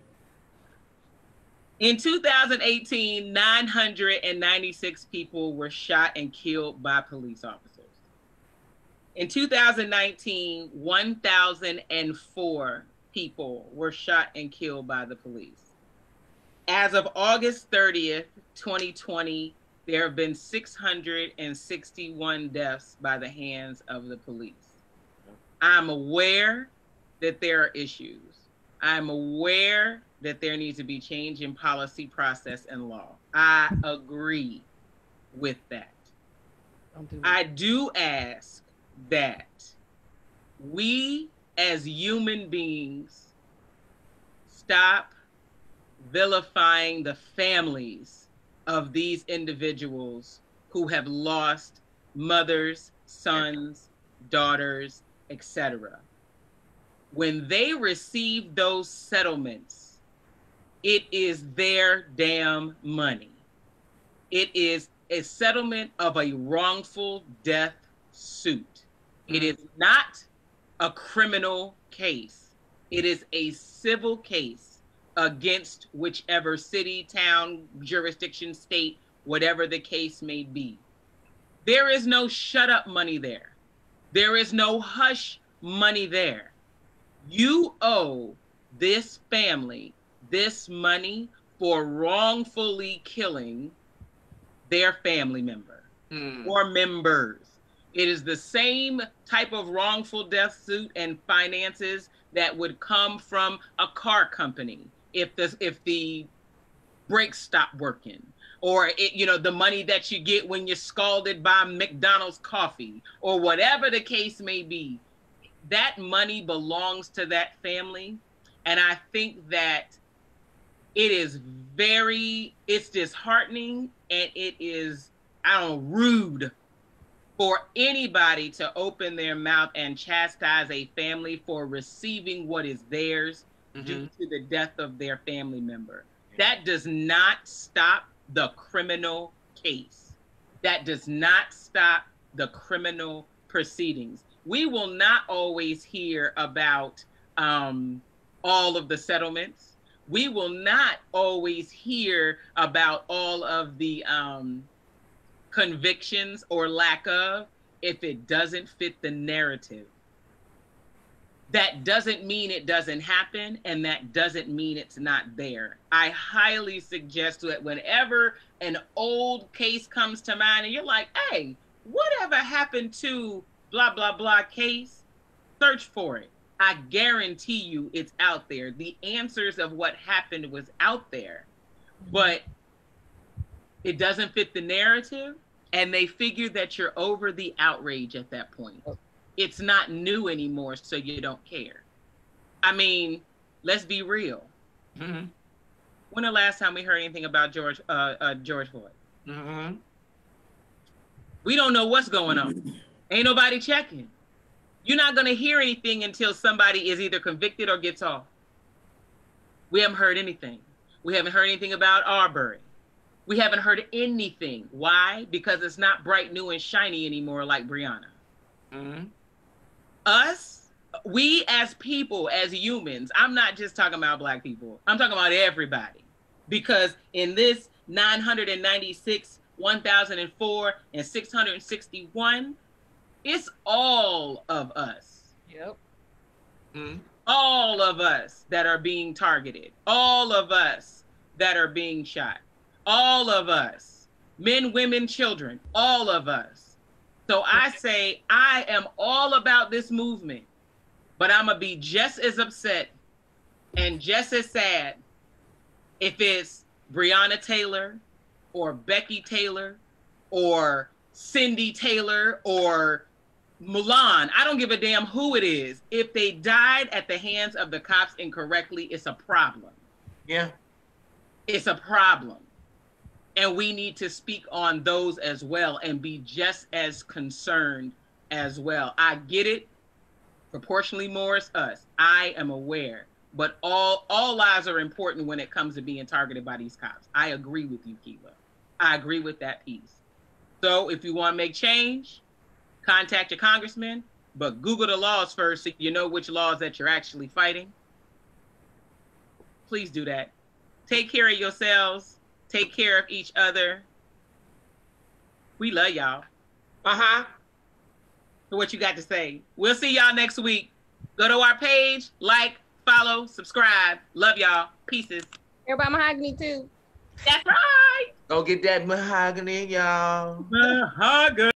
In 2018, 996 people were shot and killed by police officers. In 2019, 1,004 people were shot and killed by the police. As of August 30th, 2020, there have been 661 deaths by the hands of the police. I'm aware that there are issues. I'm aware that there needs to be change in policy, process, and law. I agree with that. I do ask that we as human beings stop vilifying the families of these individuals who have lost mothers, sons, daughters, etc. When they receive those settlements, it is their damn money. It is a settlement of a wrongful death suit. It is not a criminal case. It is a civil case against whichever city, town, jurisdiction, state, whatever the case may be. There is no shut up money there. There is no hush money there. You owe this family this money for wrongfully killing their family member or members. It is the same type of wrongful death suit and finances that would come from a car company if the brakes stop working, or the money that you get when you're scalded by McDonald's coffee, or whatever the case may be. That money belongs to that family, and I think that it's disheartening, and it is, rude for anybody to open their mouth and chastise a family for receiving what is theirs due to the death of their family member. That does not stop the criminal case. That does not stop the criminal proceedings. We will not always hear about all of the settlements. We will not always hear about all of the convictions or lack of if it doesn't fit the narrative. That doesn't mean it doesn't happen, and that doesn't mean it's not there. I highly suggest that whenever an old case comes to mind and you're like, hey, whatever happened to blah, blah, blah case, search for it. I guarantee you it's out there. The answers of what happened was out there, but it doesn't fit the narrative, and they figure that you're over the outrage at that point. It's not new anymore, so you don't care. I mean, let's be real. When the last time we heard anything about George Floyd? We don't know what's going on. Ain't nobody checking. You're not going to hear anything until somebody is either convicted or gets off. We haven't heard anything. We haven't heard anything about Arbery. We haven't heard anything. Why? Because it's not bright, new, and shiny anymore like Breonna. Us, we as people, as humans, I'm not just talking about Black people. I'm talking about everybody. Because in this 996, 1004, and 661. It's all of us. Yep. All of us that are being targeted. All of us that are being shot. All of us. Men, women, children. All of us. So I say I am all about this movement, but I'm going to be just as upset and just as sad if it's Breonna Taylor or Becky Taylor or Cindy Taylor or Mulan. I don't give a damn who it is. If they died at the hands of the cops incorrectly, it's a problem. Yeah. It's a problem. And we need to speak on those as well and be just as concerned as well. I get it. Proportionally more is us. I am aware. But all lives are important when it comes to being targeted by these cops. I agree with you, Kela. I agree with that piece. So if you want to make change, contact your congressman, but Google the laws first so you know which laws that you're actually fighting. Please do that. Take care of yourselves. Take care of each other. We love y'all. So what you got to say? We'll see y'all next week. Go to our page, like, follow, subscribe. Love y'all. Pieces. Everybody Mahogany too. That's right. Go get that mahogany, y'all. Mahogany.